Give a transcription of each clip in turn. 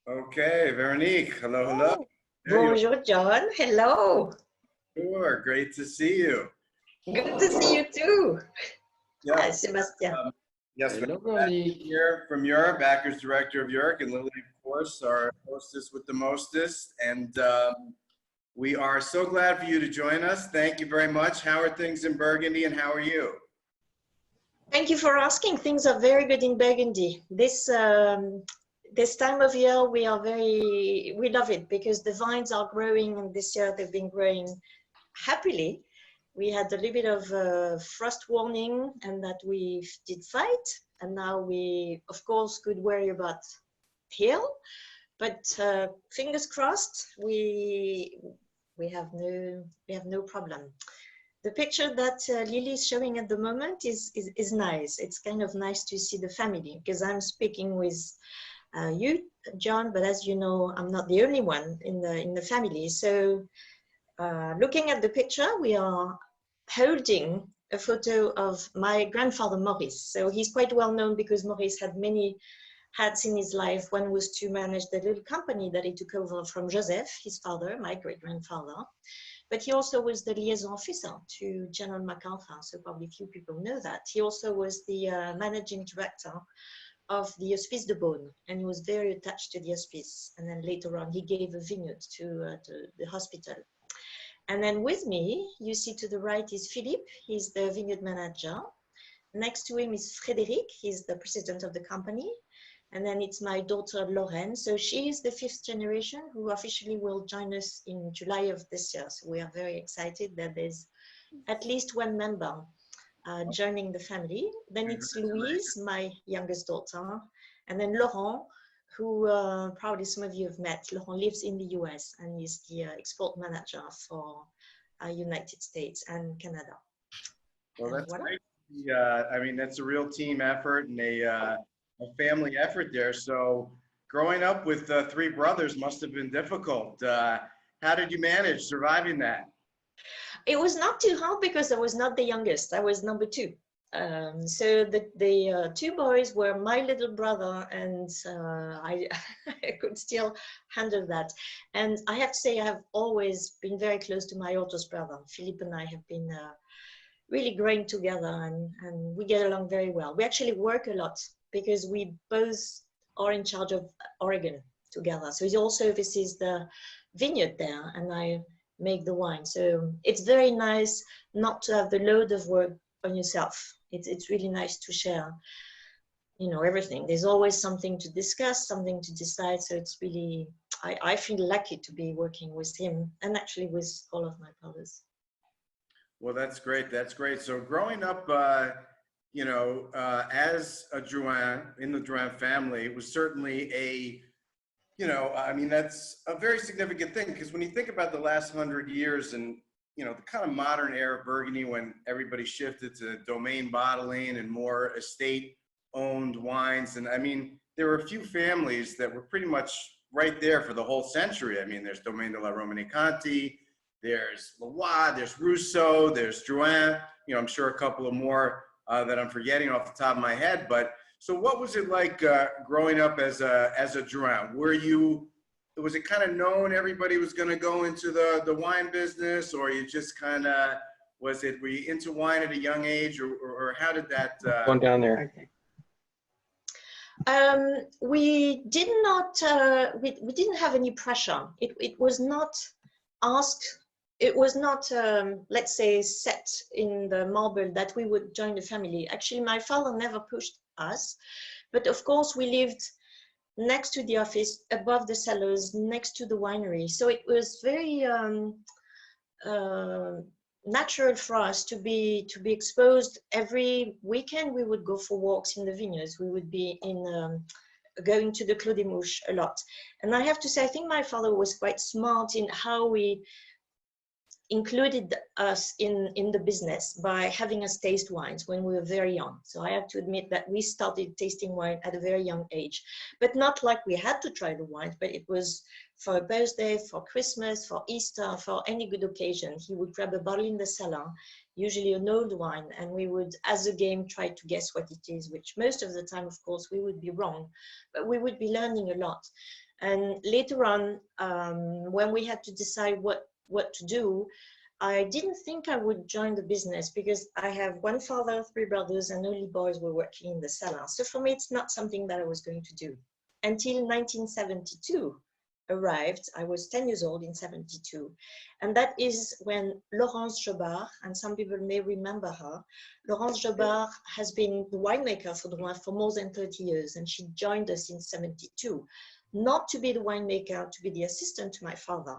Okay, Véronique, hello, hello. Oh, There you bonjour, John. Hello. are. Great to see you. Good to see you too. Yes, Hi, Sébastien. yes, Hello, Véronique Veronique. here from Europe, Acker's director of Europe, and Lily, of course, our hostess with the mostest. And we are so glad for you to join us. Thank you very much. How are things in Burgundy, and how are you? Thank you for asking. Things are very good in Burgundy. This time of year, we love it because the vines are growing, and this year they've been growing happily. We had a little bit of frost warning, and that we did fight, and now we, of course, could worry about hail, but fingers crossed, we have no problem. The picture that Lily is showing at the moment is nice. It's kind of nice to see the family, because I'm speaking with you, John, but as you know, I'm not the only one in the family. So looking at the picture, we are holding a photo of my grandfather Maurice. So he's quite well known because Maurice had many hats in his life. One was to manage the little company that he took over from Joseph, his father, my great-grandfather. But he also was the liaison officer to General MacArthur, so probably few people know that. He also was the managing director of the Hospice de Beaune, and he was very attached to the hospice. And then later on, he gave a vineyard to the hospital. And then with me, you see to the right is Philippe, he's the vineyard manager. Next to him is Frédéric, he's the president of the company. And then it's my daughter, Laurent. So she is the 5th generation who officially will join us in July of this year. So we are very excited that there's at least one member joining the family. Then it's Louise, my youngest daughter. And then Laurent, who probably some of you have met. Laurent lives in the US and is the export manager for United States and Canada. Well, that's great. I mean, that's a real team effort and a family effort there. So growing up with 3 brothers must have been difficult. How did you manage surviving that? It was not too hard because I was not the youngest. I was number 2. So the 2 boys were my little brother, and I could still handle that. And I have to say, I have always been very close to my oldest brother. Philippe and I have been really growing together, and we get along very well. We actually work a lot because we both are in charge of Oregon together. So he also oversees the vineyard there, and I make the wine. So it's very nice not to have the load of work on yourself. It's really nice to share, you know, everything. There's always something to discuss, something to decide. So it's really, I feel lucky to be working with him and actually with all of my brothers. Well, that's great. That's great. So growing up, you know, as a Drouhin, in the Drouhin family, it was certainly a, you know, I mean, that's a very significant thing, because when you think about the last 100 years and, you know, the kind of modern era of Burgundy, when everybody shifted to domain bottling and more estate-owned wines, and I mean, there were a few families that were pretty much right there for the whole century. I mean, there's Domaine de la Romanée-Conti, there's Loire, there's Rousseau, there's Drouhin, you know, I'm sure a couple of more that I'm forgetting off the top of my head. But so what was it like growing up as a Drouhin? Was it kind of known everybody was going to go into the wine business, or you just kind of, were you into wine at a young age, or how did that? Going down there. We did not, we didn't have any pressure. It was not asked, it was not, let's say, set in the marble that we would join the family. Actually, my father never pushed us, but of course we lived next to the office, above the cellars, next to the winery. So it was very natural for us to be exposed. Every weekend we would go for walks in the vineyards. We would be in going to the Clos des Mouches a lot. And I have to say, I think my father was quite smart in how we included us in the business by having us taste wines when we were very young. So I have to admit that we started tasting wine at a very young age, but not like we had to try the wines, but it was for a birthday, for Christmas, for Easter, for any good occasion. He would grab a bottle in the cellar usually an old wine, and we would, as a game, try to guess what it is, which most of the time, of course, we would be wrong, but we would be learning a lot. And later on, when we had to decide what to do, I didn't think I would join the business because I have one father, 3 brothers, and only boys were working in the cellar. So for me, it's not something that I was going to do. Until 1972 arrived. I was 10 years old in 72. And that is when Laurence Jobard, and some people may remember her, Laurence Jobard has been the winemaker for Drouhin for more than 30 years. And she joined us in 72. Not to be the winemaker, to be the assistant to my father.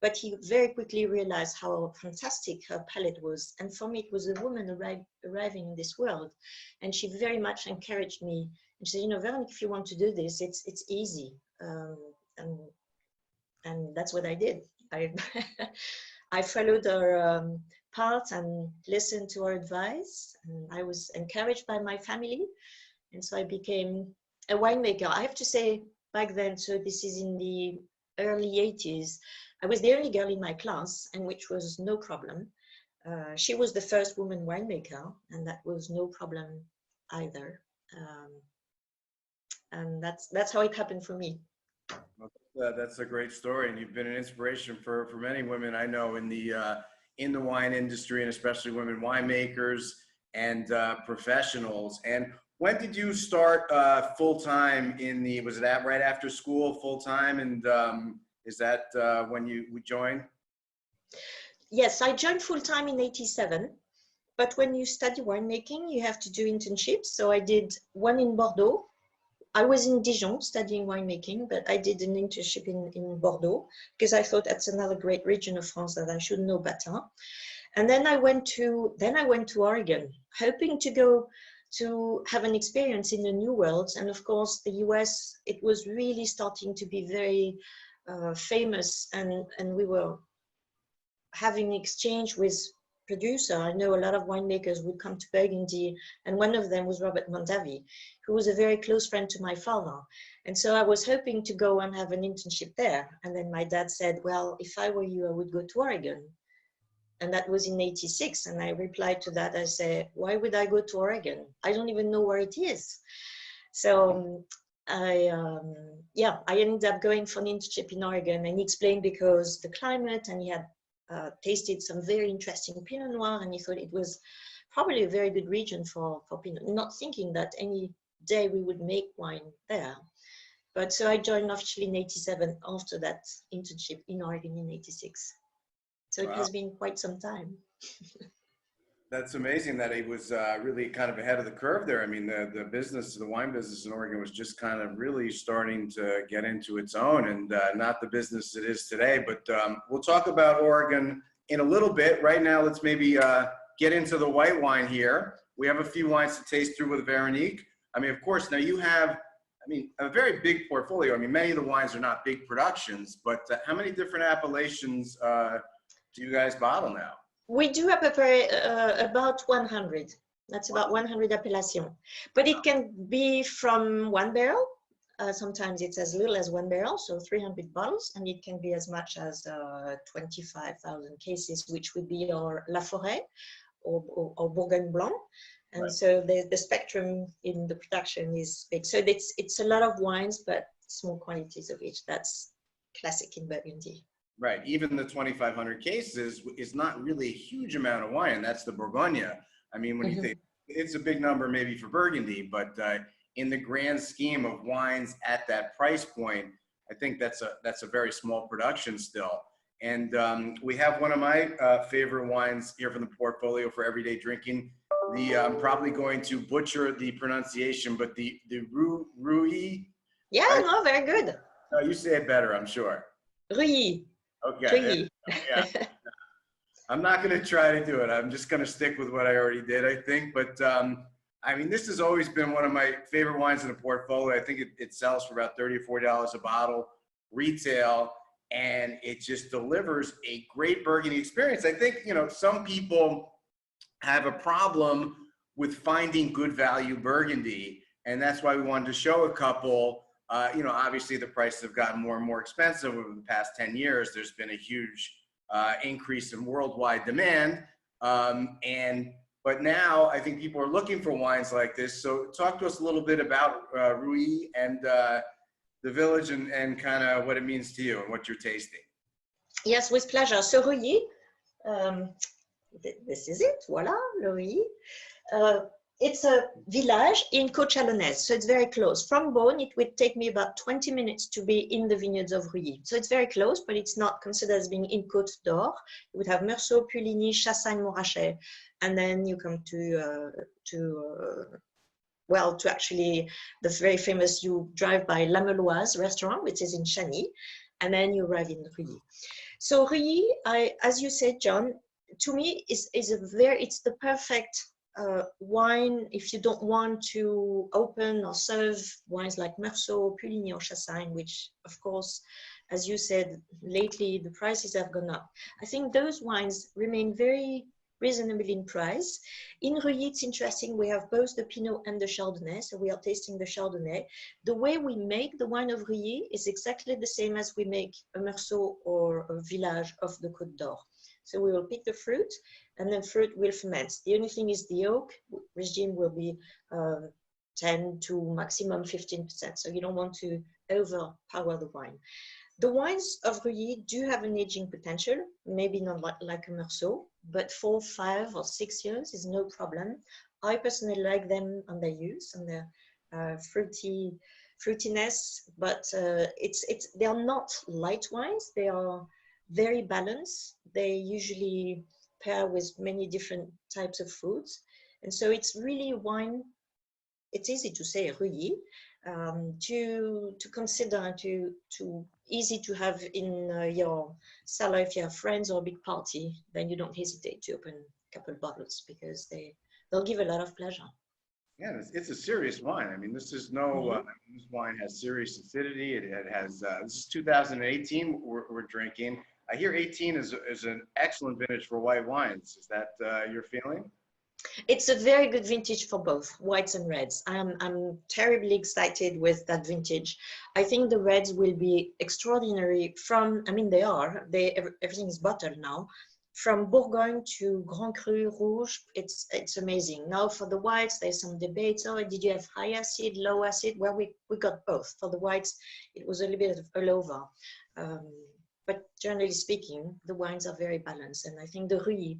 But he very quickly realized how fantastic her palate was. And for me, it was a woman arriving in this world. And she very much encouraged me. And she said, you know, Véronique, if you want to do this, it's easy. And that's what I did. I followed her path and listened to her advice. And I was encouraged by my family. And so I became a winemaker. I have to say, back then, so this is in the early 80s, I was the only girl in my class, and which was no problem. She was the first woman winemaker, and that was no problem either. And that's how it happened for me. That's a great story, and you've been an inspiration for many women I know in the wine industry, and especially women winemakers and professionals. And when did you start full time in the? Was it right after school, full time? And is that when you joined? Yes, I joined full time in 87. But when you study winemaking, you have to do internships. So I did one in Bordeaux. I was in Dijon studying winemaking, but I did an internship in Bordeaux because I thought that's another great region of France that I should know better. And then I went to Oregon, hoping to go to have an experience in the new world. And of course, the US, it was really starting to be very famous, and we were having exchange with producer. I know a lot of winemakers would come to Burgundy, and one of them was Robert Mondavi, who was a very close friend to my father. And so I was hoping to go and have an internship there. And then my dad said, well, if I were you, I would go to Oregon. And that was in 86. And I replied to that, I said, why would I go to Oregon? I don't even know where it is. So I ended up going for an internship in Oregon, and he explained because the climate, and he had tasted some very interesting Pinot Noir, and he thought it was probably a very good region for Pinot, not thinking that any day we would make wine there. But so I joined officially in 87 after that internship in Oregon in 86. So it has been quite some time. That's amazing that he was really kind of ahead of the curve there. I mean, the wine business in Oregon was just kind of really starting to get into its own, and not the business it is today. But we'll talk about Oregon in a little bit. Right now, let's maybe get into the white wine here. We have a few wines to taste through with Véronique. I mean, of course, now you have, a very big portfolio. I mean, many of the wines are not big productions, but how many different appellations do you guys bottle now? We do have about 100. That's about 100 appellations. But it can be from one barrel. Sometimes it's as little as one barrel, so 300 bottles. And it can be as much as 25,000 cases, which would be our La Forêt or Bourgogne Blanc. And right. So the spectrum in the production is big. So it's a lot of wines, but small quantities of each. That's classic in Burgundy. Right. Even the 2,500 cases is not really a huge amount of wine. That's the Bourgogne. I mean, when you think it's a big number maybe for Burgundy, but in the grand scheme of wines at that price point, I think that's a very small production still. And we have one of my favorite wines here from the portfolio for everyday drinking. I'm probably going to butcher the pronunciation, but the Rouilly. Yeah, right? No, very good. No, you say it better, I'm sure. Rouilly. Okay. Yeah. I'm not going to try to do it. I'm just going to stick with what I already did, I think. But this has always been one of my favorite wines in the portfolio. I think it sells for about $30 or $40 a bottle retail, and it just delivers a great Burgundy experience. I think, some people have a problem with finding good value Burgundy, and that's why we wanted to show a couple. Obviously the prices have gotten more and more expensive over the past 10 years. There's been a huge increase in worldwide demand. But now I think people are looking for wines like this. So talk to us a little bit about Rouilly and the village and kind of what it means to you and what you're tasting. Yes, with pleasure. So Rouilly, this is it, voila, Rouilly. It's a village in Côte Chalonnaise, so it's very close. From Beaune, it would take me about 20 minutes to be in the vineyards of Rouilly. So it's very close, but it's not considered as being in Côte d'Or. You would have Meursault, Puligny, Chassagne, Montrachet, and then you come to actually the very famous, you drive by La Meloise restaurant, which is in Chagny, and then you arrive in Rouilly. So Rouilly, as you said, John, to me it's the perfect wine if you don't want to open or serve wines like Meursault, Puligny, or Chassagne, which of course, as you said, lately the prices have gone up. I think those wines remain very reasonably in price. In Rouilly, it's interesting, we have both the Pinot and the Chardonnay, so we are tasting the Chardonnay. The way we make the wine of Rouilly is exactly the same as we make a Meursault or a Village of the Côte d'Or. So we will pick the fruit, and then fruit will ferment. The only thing is the oak regime will be 10 to maximum 15%. So you don't want to overpower the wine. The wines of Rouilly do have an aging potential, maybe not like a Meursault, but 4, 5, or 6 years is no problem. I personally like them on their use and their fruitiness, but they are not light wines. They are very balanced. They usually pair with many different types of fruits. And so it's really a wine, it's easy to say Rouilly, to consider, to easy to have in your cellar if you have friends or a big party. Then you don't hesitate to open a couple of bottles because they'll give a lot of pleasure. Yeah, it's a serious wine. I mean, this is no, this wine has serious acidity. It has, this is 2018 we're drinking. I hear 18 is an excellent vintage for white wines. Is that your feeling? It's a very good vintage for both whites and reds. I'm terribly excited with that vintage. I think the reds will be extraordinary from, I mean, everything is bottled now. From Bourgogne to Grand Cru Rouge, it's amazing. Now for the whites, there's some debates. Oh, did you have high acid, low acid? Well, we got both. For the whites, it was a little bit of all over. But generally speaking, the wines are very balanced. And I think the Rouilly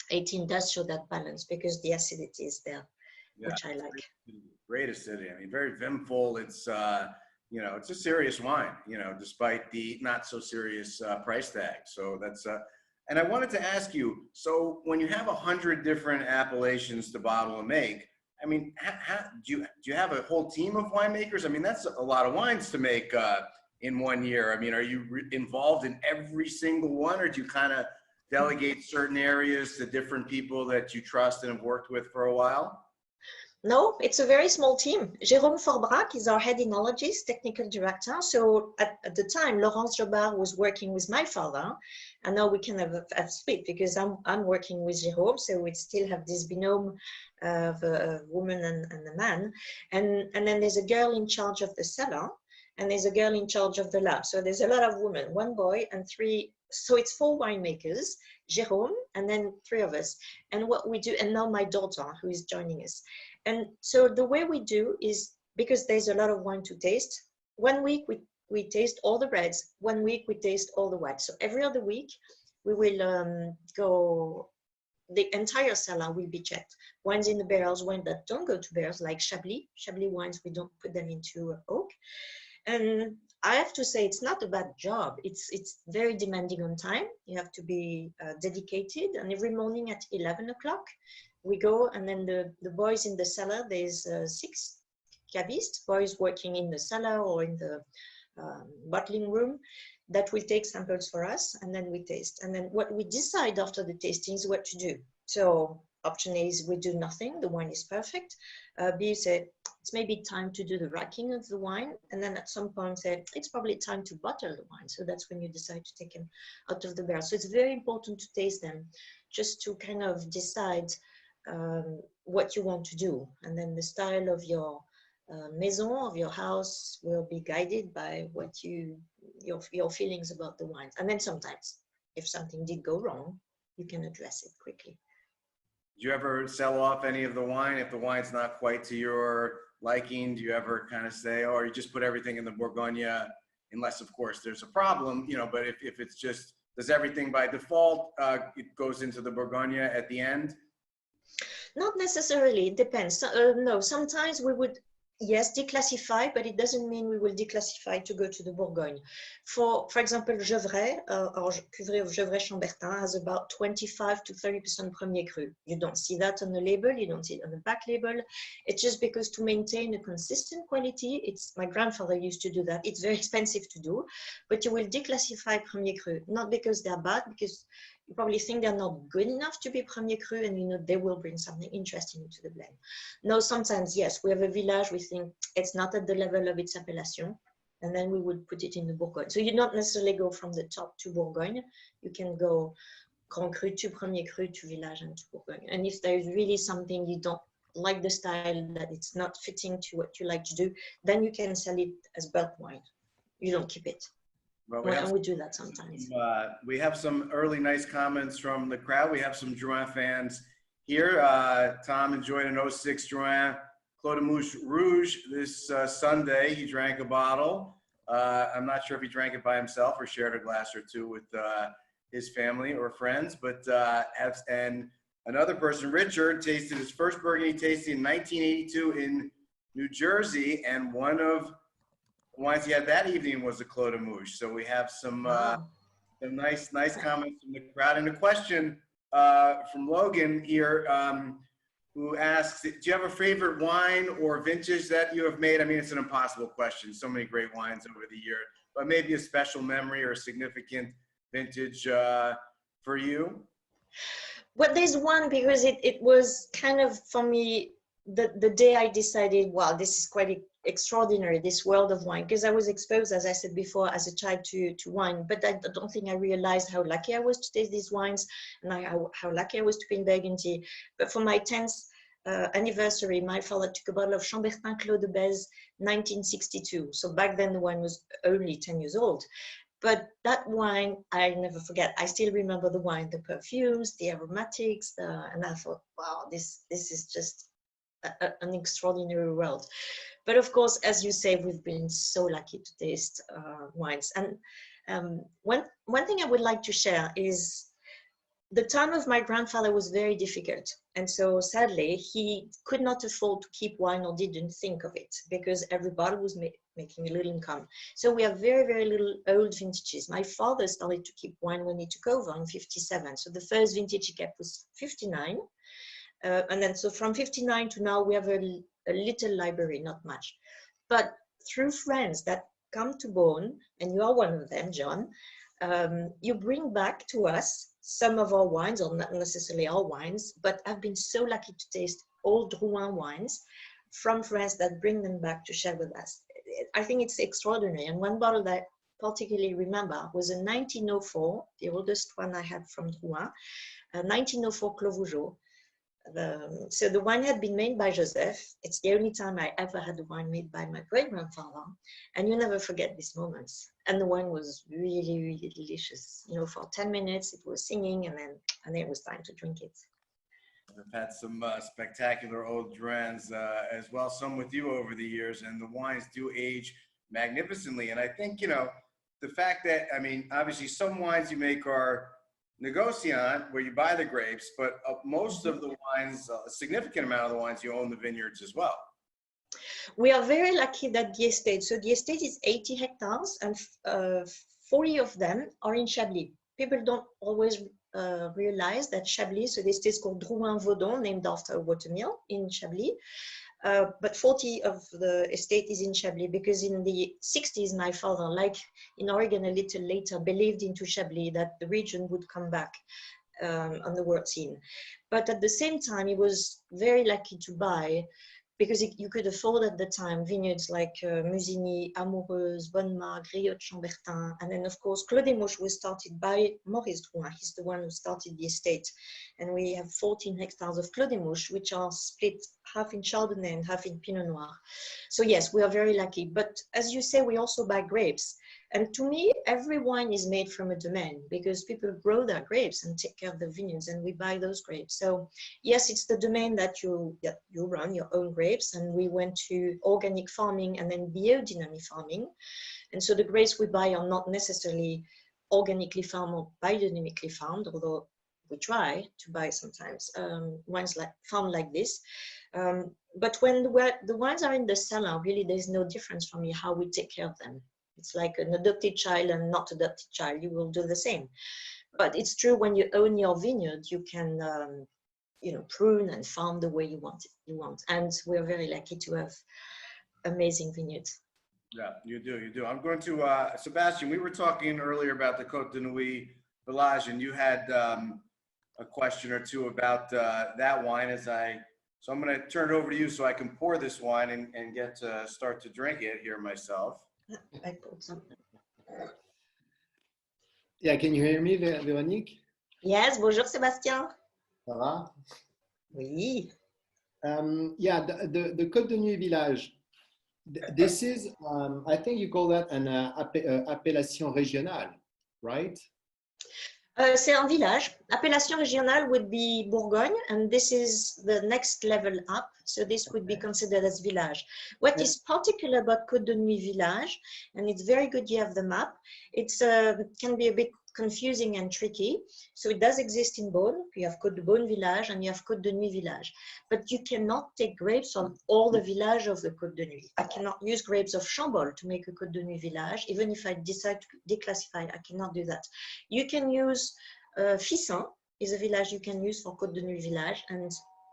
18 does show that balance because the acidity is there, yeah, which I like. Great acidity. I mean, very vimful. It's, it's a serious wine, despite the not so serious price tag. So that's, and I wanted to ask you, so when you have 100 different appellations to bottle and make, I mean, do you have a whole team of winemakers? I mean, that's a lot of wines to make in 1 year. I mean, are you involved in every single one, or do you kind of delegate certain areas to different people that you trust and have worked with for a while? No, it's a very small team. Jérôme Forbrac is our head enologist, technical director. So at the time, Laurent Jobard was working with my father, and now we can have split because I'm working with Jérôme, so we still have this binôme of a woman and a man. And then there's a girl in charge of the cellar, and there's a girl in charge of the lab. So there's a lot of women, 1 boy and 3. So it's 4 winemakers, Jérôme, and then 3 of us. And what we do, and now my daughter who is joining us. And so the way we do is, because there's a lot of wine to taste, 1 week we taste all the reds, 1 week we taste all the whites. So every other week we will go, the entire cellar will be checked. Wines in the barrels, wines that don't go to barrels, like Chablis. Chablis wines, we don't put them into oak. And I have to say, it's not a bad job. It's very demanding on time. You have to be dedicated. And every morning at 11 o'clock, we go, and then the boys in the cellar, there's 6 cavistes, boys working in the cellar or in the bottling room, that will take samples for us, and then we taste. And then what we decide after the tasting is what to do. So option A is we do nothing, the wine is perfect. B said, it's maybe time to do the racking of the wine. And then at some point said, it's probably time to bottle the wine. So that's when you decide to take them out of the barrel. So it's very important to taste them, just to kind of decide what you want to do. And then the style of your maison, of your house, will be guided by what your feelings about the wines. And then sometimes, if something did go wrong, you can address it quickly. Do you ever sell off any of the wine if the wine's not quite to your liking? Do you ever kind of say, oh, or you just put everything in the Bourgogne, unless of course there's a problem, you know, but if it's just, does everything by default, it goes into the Bourgogne at the end? Not necessarily, it depends. No, sometimes we would, yes, declassify, but it doesn't mean we will declassify to go to the Bourgogne. For example, Gevrey, or Cuvée of Gevrey-Chambertin has about 25 to 30% Premier Cru. You don't see that on the label, you don't see it on the back label. It's just because to maintain a consistent quality, my grandfather used to do that. It's very expensive to do, but you will declassify Premier Cru, not because they're bad, because you probably think they're not good enough to be Premier Cru, and you know they will bring something interesting into the blend. No, sometimes, yes, we have a village, we think it's not at the level of its appellation, and then we would put it in the Bourgogne. So you don't necessarily go from the top to Bourgogne. You can go Grand Cru to Premier Cru to Village and to Bourgogne. And if there's really something you don't like the style, that it's not fitting to what you like to do, then you can sell it as bulk wine. You don't keep it. Well, we do that sometimes. We have some early nice comments from the crowd. We have some Drouhin fans here. Tom enjoyed an 06 Drouhin Clos de Mouche Rouge this Sunday. He drank a bottle. I'm not sure if he drank it by himself or shared a glass or two with his family or friends. But and another person, Richard, tasted his first Burgundy tasting in 1982 in New Jersey, and one of wines he had that evening was the Clos de Mouche. So we have some nice comments from the crowd. And a question from Logan here, who asks, do you have a favorite wine or vintage that you have made? I mean, it's an impossible question. So many great wines over the year, but maybe a special memory or a significant vintage for you? Well, there's one, because it was kind of, for me, the day I decided, wow, this is quite extraordinary, this world of wine, because I was exposed, as I said before, as a child to wine, but I don't think I realized how lucky I was to taste these wines, and how lucky I was to be in Burgundy. But for my 10th anniversary, my father took a bottle of Chambertin Clos de Bèze 1962. So back then the wine was only 10 years old. But that wine, I never forget. I still remember the wine, the perfumes, the aromatics, and I thought, wow, this is just an extraordinary world. But of course, as you say, we've been so lucky to taste wines. And one thing I would like to share is the time of my grandfather was very difficult. And so sadly, he could not afford to keep wine, or didn't think of it, because everybody was making a little income. So we have very, very little old vintages. My father started to keep wine when he took over in 57. So the first vintage he kept was 59. And then so from 59 to now, we have a little library, not much. But through friends that come to Beaune, and you are one of them, John, you bring back to us some of our wines, or not necessarily our wines, but I've been so lucky to taste old Drouhin wines from friends that bring them back to share with us. I think it's extraordinary. And one bottle that I particularly remember was a 1904, the oldest one I had from Drouhin, 1904 Clos Vougeot. So the wine had been made by Joseph. It's the only time I ever had a wine made by my great-grandfather. And you never forget these moments. And the wine was really, really delicious. You know, for 10 minutes, it was singing, and then it was time to drink it. I've had some spectacular old Drouhins as well, some with you over the years, and the wines do age magnificently. And I think, you know, the fact that, I mean, obviously some wines you make are Negociant, where you buy the grapes, but most of the wines, a significant amount of the wines, you own the vineyards as well. We are very lucky that the estate, so the estate is 80 hectares, and 40 of them are in Chablis. People don't always realize that Chablis, so the estate is called Drouhin-Vaudon, named after a watermill in Chablis. But 40 of the estate is in Chablis, because in the 60s, my father, like in Oregon a little later, believed into Chablis that the region would come back on the world scene. But at the same time, he was very lucky to buy, because you could afford at the time vineyards like Musigny, Amoureuse, Bonnemar, Griotte, Chambertin, and then of course Clos des Mouches was started by Maurice Drouhin. He's the one who started the estate, and we have 14 hectares of Clos des Mouches, which are split half in Chardonnay and half in Pinot Noir. So yes, we are very lucky. But as you say, we also buy grapes. And to me, every wine is made from a domain because people grow their grapes and take care of the vineyards, and we buy those grapes. So yes, it's the domain that you run your own grapes, and we went to organic farming and then biodynamic farming. And so the grapes we buy are not necessarily organically farmed or biodynamically farmed, although we try to buy sometimes wines like farmed like this. But when the wines are in the cellar, really there's no difference for me how we take care of them. It's like an adopted child and not adopted child, you will do the same. But it's true when you own your vineyard, you can prune and farm the way you want. And we're very lucky to have amazing vineyards. Yeah, you do. I'm going to, Sebastian, we were talking earlier about the Côte de Nuit Village, and you had a question or two about that wine so I'm going to turn it over to you so I can pour this wine and get to start to drink it here myself. I put something. Yeah, can you hear me, Véronique? Yes, bonjour Sébastien. Ça va? Oui. Yeah, the Côte de Nuit Village. This is, I think you call that an appellation régionale, right? C'est un village. Appellation régionale would be Bourgogne, and this is the next level up. So this would be considered as village. What is particular about Côte de Nuit Village, and it's very good you have the map, it can be a bit confusing and tricky. So it does exist in Beaune. You have Côte de Beaune Village and you have Côte de Nuit Village. But you cannot take grapes from all the village of the Côte de Nuit. I cannot use grapes of Chambol to make a Côte de Nuit Village. Even if I decide to declassify, I cannot do that. You can use Fissin is a village you can use for Côte de Nuit Village. And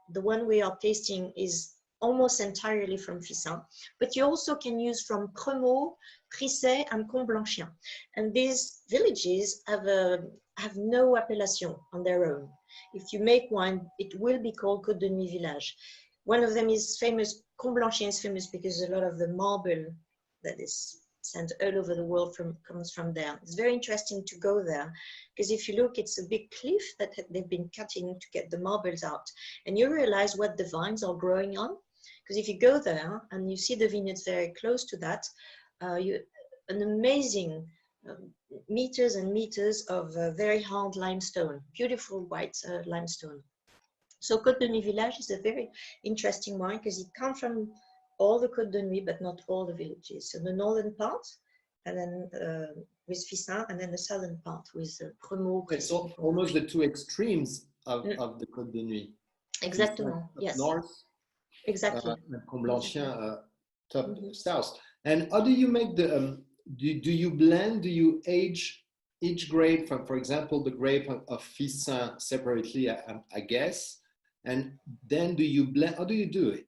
the one we are tasting is almost entirely from Fissin, but you also can use from Premaux, Prissay, and Comblanchien. And these villages have no appellation on their own. If you make wine, it will be called Côte de Nuit Village. One of them is famous, Comblanchien is famous because a lot of the marble that is sent all over the world comes from there. It's very interesting to go there because if you look, it's a big cliff that they've been cutting to get the marbles out. And you realize what the vines are growing on. Because if you go there and you see the vineyards very close to that, an amazing meters and meters of very hard limestone, beautiful white limestone. So Côte de Nuit Village is a very interesting wine because it comes from all the Côte de Nuit, but not all the villages. So the northern part, and then with Fissin, and then the southern part with Premaux. It's almost the two extremes of the Côte de Nuit. Exactement, yes. North. Exactly. Comblanchien top south. And how do you make the, do you blend, do you age each grape from, for example, the grape of Fissin separately, I guess, and then do you blend, how do you do it?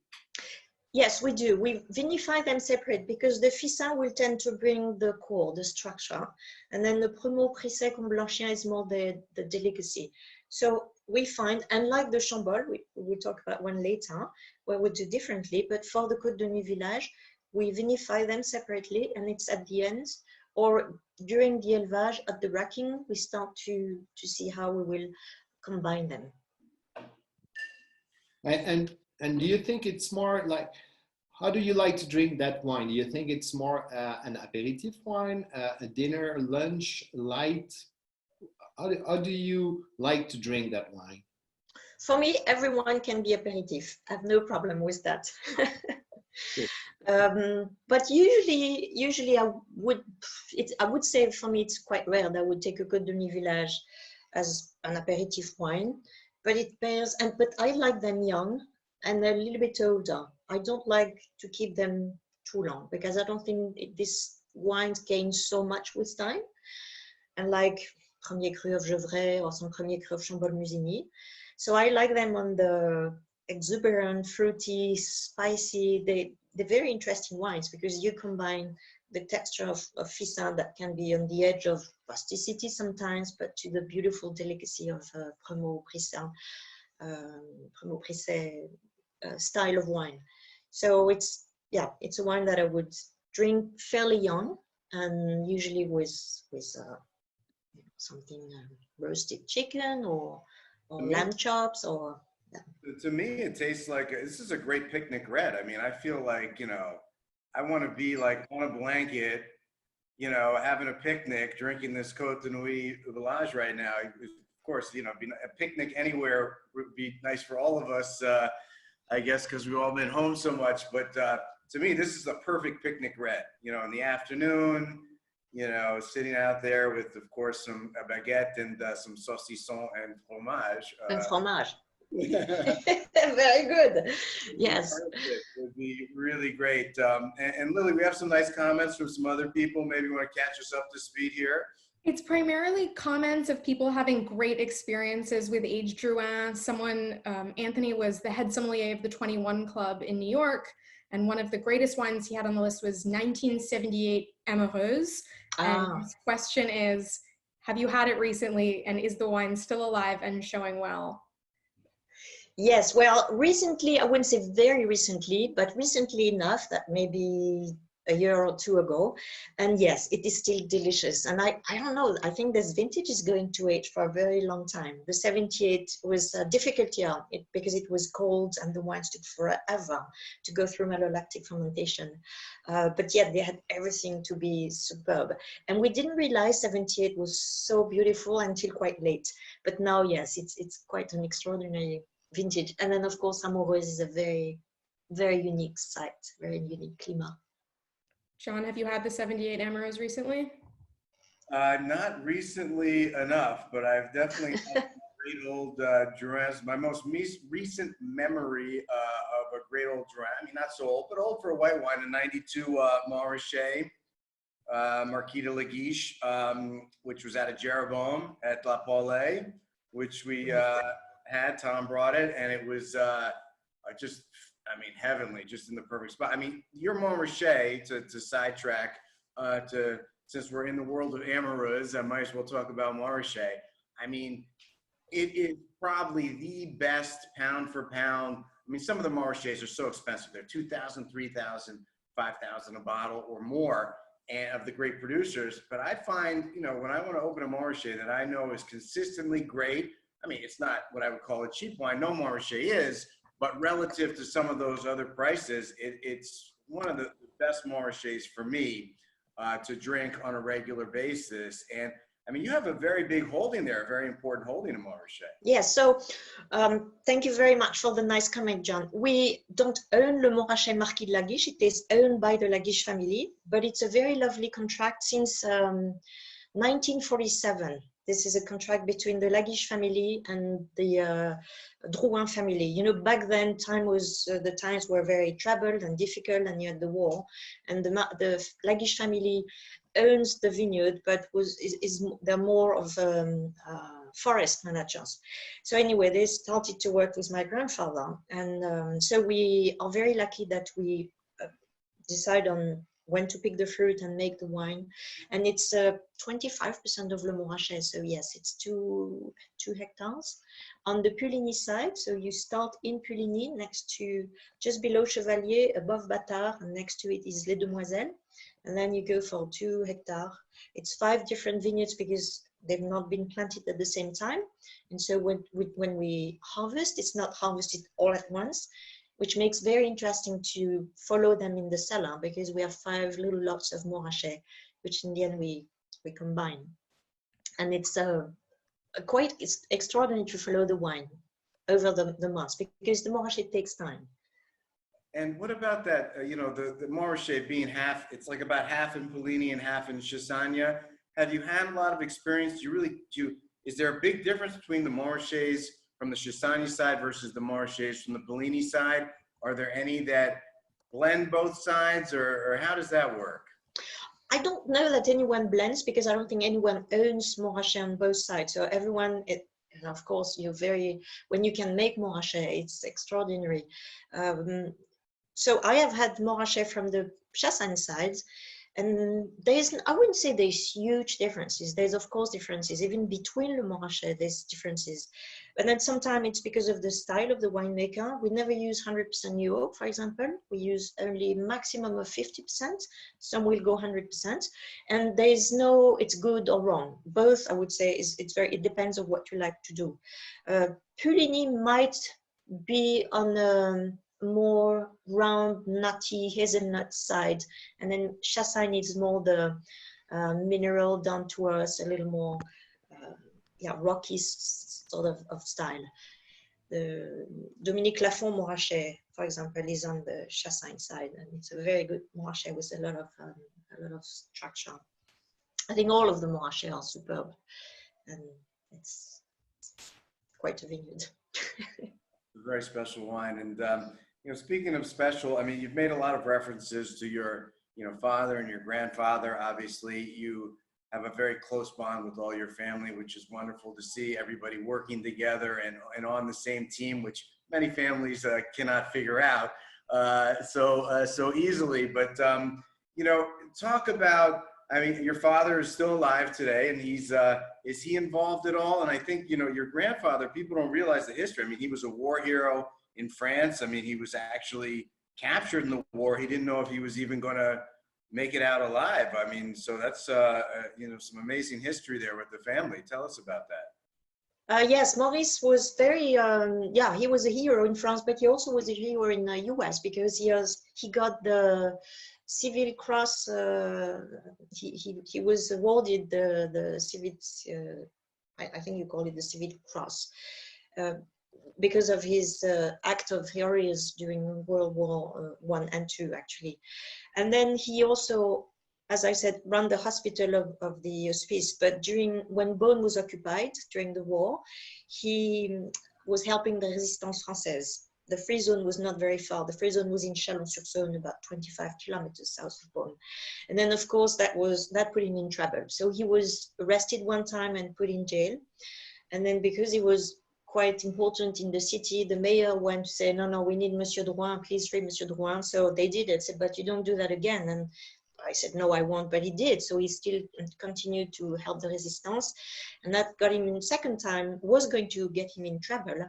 Yes, we do. We vinify them separate because the Fissin will tend to bring the core, the structure, and then the Premaux, Prissay, Comblanchien is more the delicacy. So we find, unlike the Chambol, we'll talk about one later, where we do differently, but for the Côte de Nuit Village, we vinify them separately, and it's at the end, or during the élevage, at the racking, we start to see how we will combine them. And do you think it's more like, how do you like to drink that wine? Do you think it's more an aperitif wine, a dinner, lunch, light? How do you like to drink that wine? For me, every wine can be aperitif. I have no problem with that. But usually I would say for me it's quite rare that I would take a Côte de Nuit Village as an aperitif wine. But it pairs, but I like them young and a little bit older. I don't like to keep them too long because I don't think this wines gain so much with time. And like Premier Cru of Gevrey or some Premier Cru of Chambol-Musigny. So I like them on the exuberant, fruity, spicy, they're very interesting wines because you combine the texture of Fissin that can be on the edge of rusticity sometimes, but to the beautiful delicacy of Premaux, Prissay style of wine. So it's a wine that I would drink fairly young and usually with something roasted chicken or lamb chops or. To me, it tastes like this is a great picnic red. I mean, I feel like, I want to be like on a blanket you know, having a picnic, drinking this Côte de Nuit Village right now. Of course, you know, a picnic anywhere would be nice for all of us, I guess, because we've all been home so much. But to me, this is the perfect picnic red, you know, in the afternoon, you know, sitting out there with, of course, some baguette and some saucisson and fromage. And fromage. Very good. Yes. It would be really great. And Lily, we have some nice comments from some other people. Maybe you want to catch us up to speed here. It's primarily comments of people having great experiences with aged Drouhin. Someone, Anthony, was the head sommelier of the 21 Club in New York, and one of the greatest wines he had on the list was 1978 Amoureuse. And his question is, have you had it recently, and is the wine still alive and showing well? Yes, well, recently, I wouldn't say very recently, but recently enough that maybe a year or two ago. And yes, it is still delicious. And I don't know, I think this vintage is going to age for a very long time. The 78 was a difficult year because it was cold and the wines took forever to go through malolactic fermentation. But yet they had everything to be superb. And we didn't realize 78 was so beautiful until quite late. But now, yes, it's quite an extraordinary vintage. And then of course, Amoureuse is a very, very unique site, very unique climate. John, have you had the 78 Amoureuse recently? Not recently enough, but I've definitely had great old Drouhins. My most recent memory of a great old Drouhin, I mean, not so old, but old for a white wine, a 92 Montrachet, Marquis de la Guiche, which was out of Jeroboam at La Paulée, which we had. Tom brought it, and it was just, I mean, heavenly, just in the perfect spot. I mean, your Montrachet, to sidetrack, since we're in the world of Amoureuse, I might as well talk about Montrachet. I mean, it is probably the best pound for pound. I mean, some of the Montrachets are so expensive. They're $2,000, $3,000, $5,000 a bottle or more, and of the great producers. But I find, you know, when I want to open a Montrachet that I know is consistently great, I mean, it's not what I would call a cheap wine. No Montrachet is, but relative to some of those other prices, it's one of the best Montrachets for me to drink on a regular basis. And I mean, you have a very big holding there, a very important holding in Montrachet. Yes, so thank you very much for the nice comment, John. We don't own Le Montrachet Marquis de la Guiche. It is owned by the La Guiche family, but it's a very lovely contract since 1947. This is a contract between the La Guiche family and the Drouhin family. You know, back then, the times were very troubled and difficult, and you had the war. And the La Guiche family owns the vineyard, but they're more of forest managers. So anyway, they started to work with my grandfather, and so we are very lucky that we decide on when to pick the fruit and make the wine. And it's 25% of Le Montrachet. So yes, it's 2 hectares. On the Puligny side, so you start in Puligny, just below Chevalier, above Bâtard, and next to it is Les Demoiselles. And then you go for 2 hectares. It's 5 different vineyards because they've not been planted at the same time. And so when we harvest, it's not harvested all at once, which makes very interesting to follow them in the cellar because we have 5 little lots of Montrachet, which in the end we combine. And it's quite extraordinary to follow the wine over the months because the Montrachet takes time. And what about that, you know, the Montrachet being half, it's like about half in Puligny and half in Chassagne. Have you had a lot of experience? Is there a big difference between the Montrachets from the Chassagne side versus the Montrachets from the Puligny side? Are there any that blend both sides, or how does that work? I don't know that anyone blends because I don't think anyone owns Montrachet on both sides. So everyone, and of course, when you can make Montrachet, it's extraordinary. So I have had Montrachet from the Chassagne side, and I wouldn't say there's huge differences. There's of course differences, even between Le Montrachet, there's differences. But then sometimes it's because of the style of the winemaker. We never use 100% new oak, for example. We use only maximum of 50%. Some will go 100%. And there's no, it's good or wrong. Both, I would say, it depends on what you like to do. Puligny might be on a more round, nutty hazelnut side, and then Chassagne is more the mineral down to earth, a little more rocky sort of style. The Dominique Lafont Montrachet, for example, is on the Chassagne side, and it's a very good Montrachet with a lot of structure. I think all of the Montrachet are superb, and it's quite a vineyard. Very special wine. And you know, speaking of special, I mean, you've made a lot of references to your, you know, father and your grandfather. Obviously, you have a very close bond with all your family, which is wonderful to see everybody working together and on the same team, which many families cannot figure out so easily. But you know, talk about, I mean, your father is still alive today, and he's is he involved at all? And I think, you know, your grandfather, people don't realize the history. I mean, he was a war hero in France. I mean, he was actually captured in the war. He didn't know if he was even going to make it out alive. I mean, so that's you know, some amazing history there with the family. Tell us about that. Yes, Maurice was very, he was a hero in France, but he also was a hero in the US because he got the Civil Cross. He was awarded the Civil, I think you call it the Civil Cross, because of his act of heroism during World War I and II, actually. And then he also, as I said, ran the hospital of the hospice. But when Beaune was occupied during the war, he was helping the Résistance Française. The free zone was not very far. The free zone was in Chalon-sur-Saône, about 25 kilometers south of Beaune. And then, of course, that put him in trouble. So he was arrested one time and put in jail. And then, because he was quite important in the city, the mayor went to say, no, we need Monsieur Drouhin, please free Monsieur Drouhin. So they did it, said, but you don't do that again. And I said, no, I won't, but he did. So he still continued to help the resistance. And that got him in second time, was going to get him in trouble.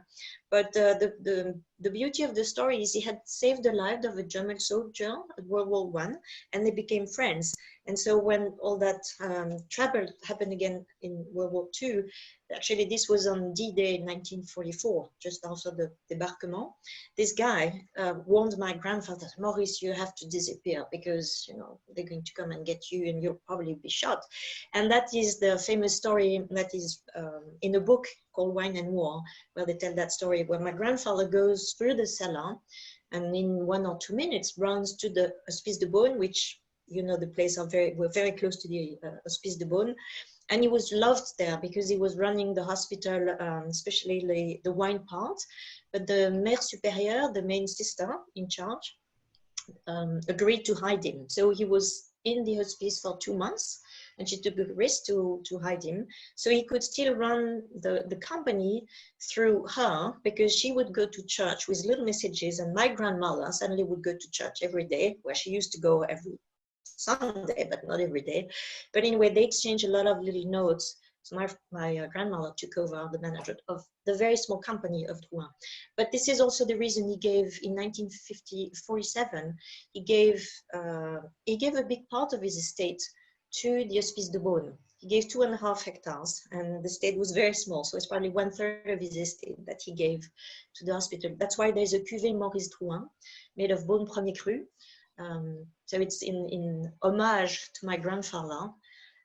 But the beauty of the story is he had saved the life of a German soldier at World War I, and they became friends. And so when all that trouble happened again in World War II, actually this was on D-Day 1944, just after the débarquement, this guy warned my grandfather, Maurice, you have to disappear because, you know, they're going to come and get you and you'll probably be shot. And that is the famous story that is in a book called Wine and War, where they tell that story, where my grandfather goes through the cellar and in 1 or 2 minutes runs to the Hospice de Beaune, which, you know, the place we're very close to the Hospice de Beaune. And he was loved there because he was running the hospital, especially the wine part. But the Mère Supérieure, the main sister in charge, agreed to hide him. So he was in the hospice for 2 months, and she took a risk to hide him. So he could still run the company through her, because she would go to church with little messages, and my grandmother suddenly would go to church every day, where she used to go every Sunday, but not every day. But anyway, they exchanged a lot of little notes. So my grandmother took over the management of the very small company of Drouhin. But this is also the reason he gave, in 1947, he gave a big part of his estate to the Hospice de Beaune. He gave 2.5 hectares, and the estate was very small, so it's probably 1/3 of his estate that he gave to the hospital. That's why there's a cuvée Maurice Drouhin made of Beaune Premier Cru. So it's in homage to my grandfather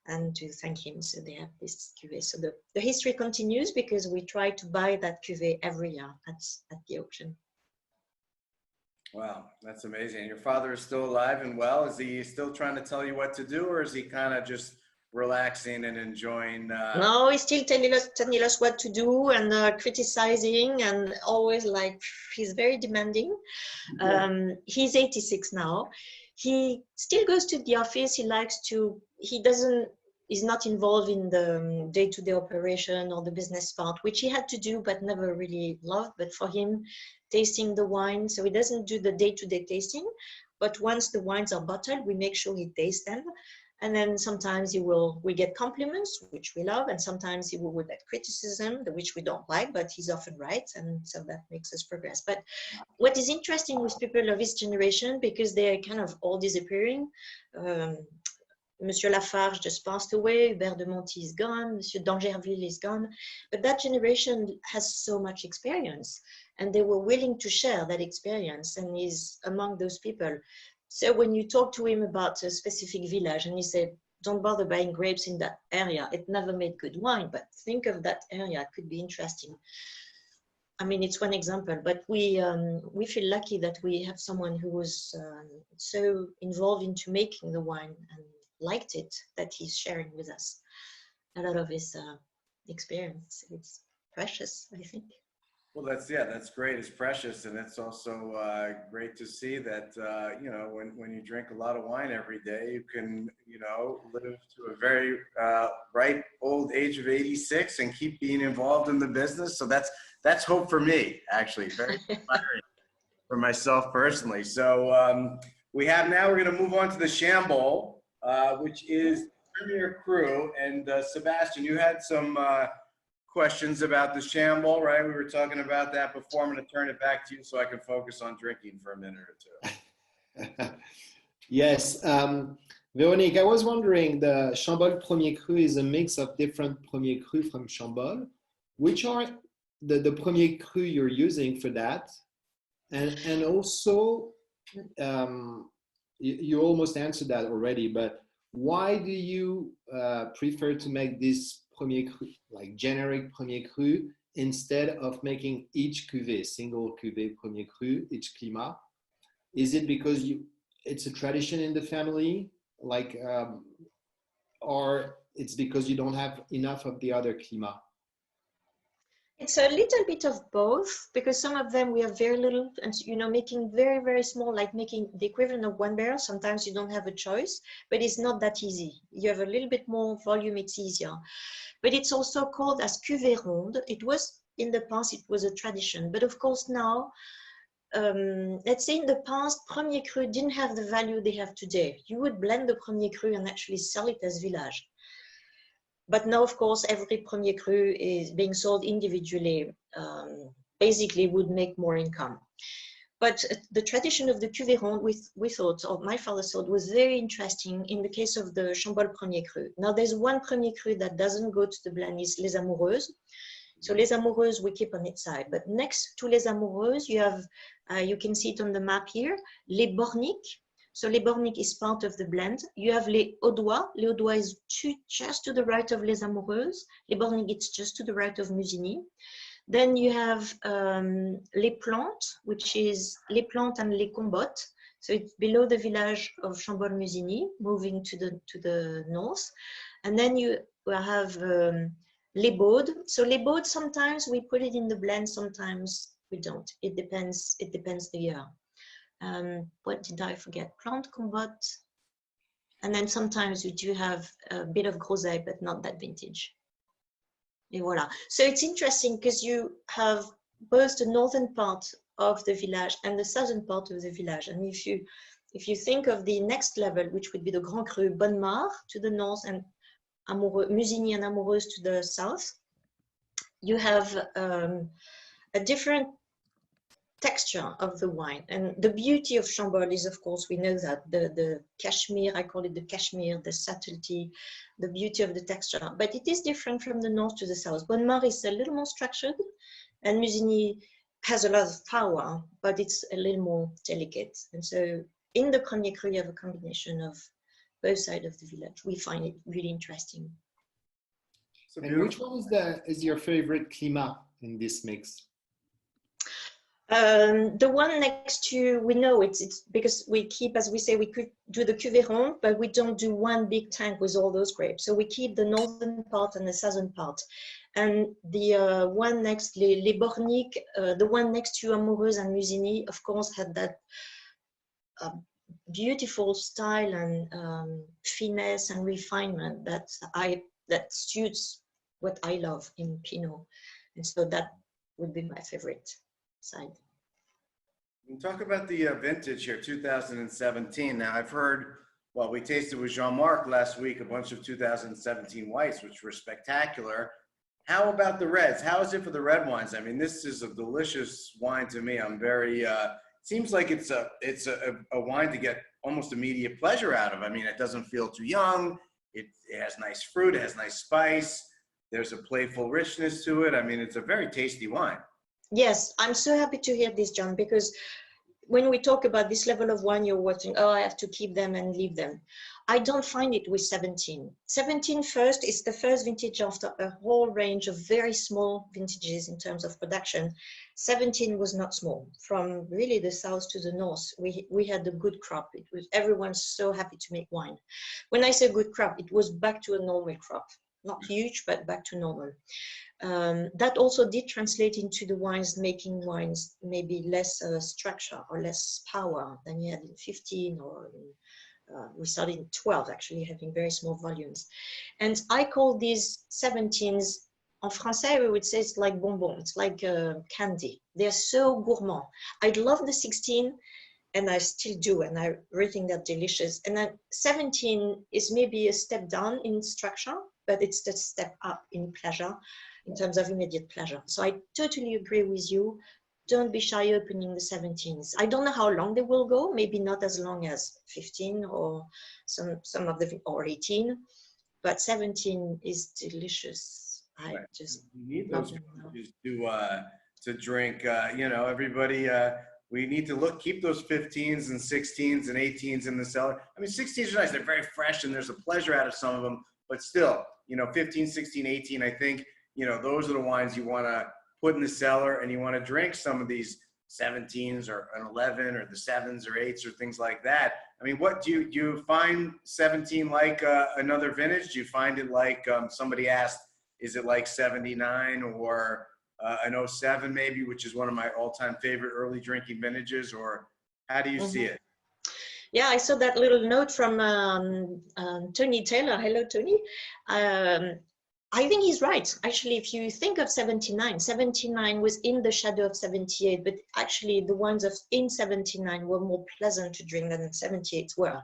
and to thank him. So they have this cuvée. So the history continues because we try to buy that cuvée every year at the auction. Wow, that's amazing. Your father is still alive and well. Is he still trying to tell you what to do, or is he kind of just relaxing and enjoying? No, he's still telling us what to do and criticizing, and always like, he's very demanding. He's 86 now. He still goes to the office. He likes to, he's not involved in the day-to-day operation or the business part, which he had to do but never really loved. But for him, tasting the wine, so he doesn't do the day-to-day tasting, but once the wines are bottled, we make sure he tastes them. And then sometimes we get compliments, which we love, and sometimes he will get criticism, which we don't like, but he's often right, and so that makes us progress. But what is interesting with people of his generation, because they're kind of all disappearing, Monsieur Lafarge just passed away, Hubert de Monti is gone, Monsieur d'Angerville is gone, but that generation has so much experience, and they were willing to share that experience, and he's among those people. So when you talk to him about a specific village and he said, don't bother buying grapes in that area. It never made good wine, but think of that area, it could be interesting. I mean, it's one example, but we feel lucky that we have someone who was so involved into making the wine and liked it that he's sharing with us a lot of his experience. It's precious, I think. Well, that's great. It's precious, and it's also great to see that you know, when you drink a lot of wine every day, you can, you know, live to a very ripe old age of 86 and keep being involved in the business. So that's hope for me, actually, very inspiring for myself personally. So we're going to move on to the Chambol, which is Premier Cru, and Sebastian, you had some questions about the Chambol, right? We were talking about that before. I'm going to turn it back to you so I can focus on drinking for a minute or two. Yes. Véronique, I was wondering, the Chambol Premier Cru is a mix of different Premier Cru from Chambol. Which are the Premier Cru you're using for that? And also, you almost answered that already, but why do you prefer to make this Premier Cru, like generic Premier Cru, instead of making each cuvée, single cuvée Premier Cru, each climat? Is it because it's a tradition in the family, like, or it's because you don't have enough of the other climat? It's a little bit of both, because some of them we have very little, and you know, making very, very small, like making the equivalent of one barrel. Sometimes you don't have a choice, but it's not that easy. You have a little bit more volume, it's easier. But it's also called as cuvée ronde. It was, in the past, it was a tradition. But of course now, let's say in the past, Premier Cru didn't have the value they have today. You would blend the Premier Cru and actually sell it as village. But now, of course, every Premier Cru is being sold individually, basically would make more income. But the tradition of the cuvée ronde, we thought, or my father thought, was very interesting in the case of the Chambol Premier Cru. Now, there's one Premier Cru that doesn't go to the blend, is Les Amoureuses. So Les Amoureuses, we keep on its side. But next to Les Amoureuses, you have, you can see it on the map here, Les Borniques. So Les Borniques is part of the blend. You have Les Audois. Les Audois is just to the right of Les Amoureuses. Les Borniques, it's just to the right of Musigny. Then you have Les Plantes, which is Les Plantes and Les Combottes. So it's below the village of Chambol-Musigny, moving to the north. And then you have Les Baudes. So Les Baudes, sometimes we put it in the blend, sometimes we don't. It depends the year. What did I forget? Plante, Combotte. And then sometimes you do have a bit of Groseille, but not that vintage. Et voilà. So it's interesting because you have both the northern part of the village and the southern part of the village. And if you think of the next level, which would be the Grand Cru Bonne-Mare to the north and Musigny and Amoureuse to the south, you have a different texture of the wine. And the beauty of Chambol is, of course, we know that the cashmere, I call it the cashmere, the subtlety, the beauty of the texture. But it is different from the north to the south. Bonne-Mare is a little more structured, and Musigny has a lot of power, but it's a little more delicate. And so in the Premier Cru, you have a combination of both sides of the village. We find it really interesting. So and which one is your favorite climat in this mix? The one next to, we know it's because we keep, as we say, we could do the cuvée ronde, but we don't do one big tank with all those grapes. So we keep the northern part and the southern part. And the one next, Les Borniques, the one next to Amoureuse and Musigny, of course, had that beautiful style and finesse and refinement that suits what I love in Pinot. And so that would be my favorite side. Talk about the vintage here, 2017. Now I've heard, well, we tasted with Jean-Marc last week a bunch of 2017 whites, which were spectacular. How about the reds? How is it for the red wines? I mean, this is a delicious wine to me. I'm very, seems like it's a wine to get almost immediate pleasure out of. I mean, it doesn't feel too young. It has nice fruit, it has nice spice. There's a playful richness to it. I mean, it's a very tasty wine. Yes, I'm so happy to hear this, John, because when we talk about this level of wine, you're watching, oh, I have to keep them and leave them. I don't find it with 17. 17 first is the first vintage after a whole range of very small vintages in terms of production. 17 was not small. From really the south to the north, we had a good crop. It was, everyone's so happy to make wine. When I say good crop, it was back to a normal crop. Not huge, but back to normal. That also did translate into the wines, making wines maybe less structure or less power than you had in 15 or we started in 12, actually, having very small volumes. And I call these 17s, en français, we would say it's like bonbon, it's like candy. They're so gourmand. I love the 16, and I still do, and I really think they're delicious. And then 17 is maybe a step down in structure, but it's the step up in pleasure, in terms of immediate pleasure. So I totally agree with you. Don't be shy opening the 17s. I don't know how long they will go, maybe not as long as 15 or some of the, or 18, but 17 is delicious. I just need those to drink. You know, everybody, we need to keep those 15s and 16s and 18s in the cellar. I mean, 16s are nice. They're very fresh and there's a pleasure out of some of them, but still, you know, 15, 16, 18, I think, you know, those are the wines you want to put in the cellar, and you want to drink some of these 17s or an 11 or the 7s or 8s or things like that. I mean, what do you find 17 like another vintage? Do you find it like somebody asked, is it like 79 or an 07 maybe, which is one of my all-time favorite early drinking vintages, or how do you see it? Yeah, I saw that little note from Tony Taylor. Hello, Tony. I think he's right. Actually, if you think of 79, 79 was in the shadow of 78, but actually the wines in 79 were more pleasant to drink than 78 were.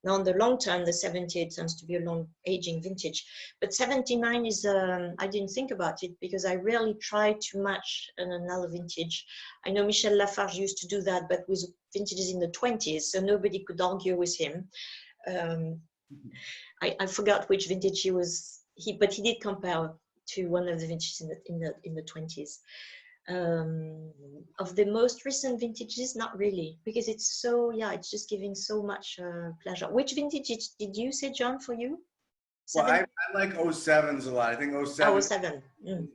Now, in the long term, the 78 tends to be a long aging vintage, but 79 is, I didn't think about it because I rarely try to match another vintage. I know Michel Lafarge used to do that, but with vintages in the 20s, so nobody could argue with him. I forgot which vintage he was. But he did compare to one of the vintages in the 20s. Of the most recent vintages, not really, because it's so, yeah, it's just giving so much pleasure. Which vintage did you say, John, for you? Well, I like 07s a lot. I think 07, 07.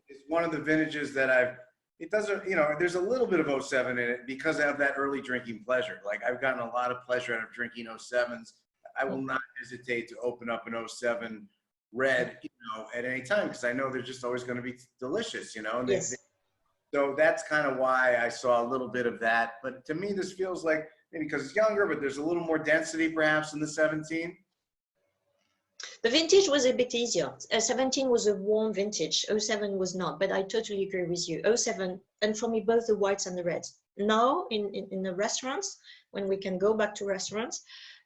is one of the vintages that it doesn't, you know, there's a little bit of 07 in it because I have that early drinking pleasure. Like I've gotten a lot of pleasure out of drinking 07s. I will not hesitate to open up an 07 red, you know, at any time, because I know they're just always going to be delicious, you know. And yes. So that's kind of why I saw a little bit of that. But to me, this feels like maybe because it's younger, but there's a little more density perhaps in the 17. The vintage was a bit easier. 17 was a warm vintage. 07 was not, but I totally agree with you. 07, and for me, both the whites and the reds. Now, in the restaurants, when we can go back to restaurants,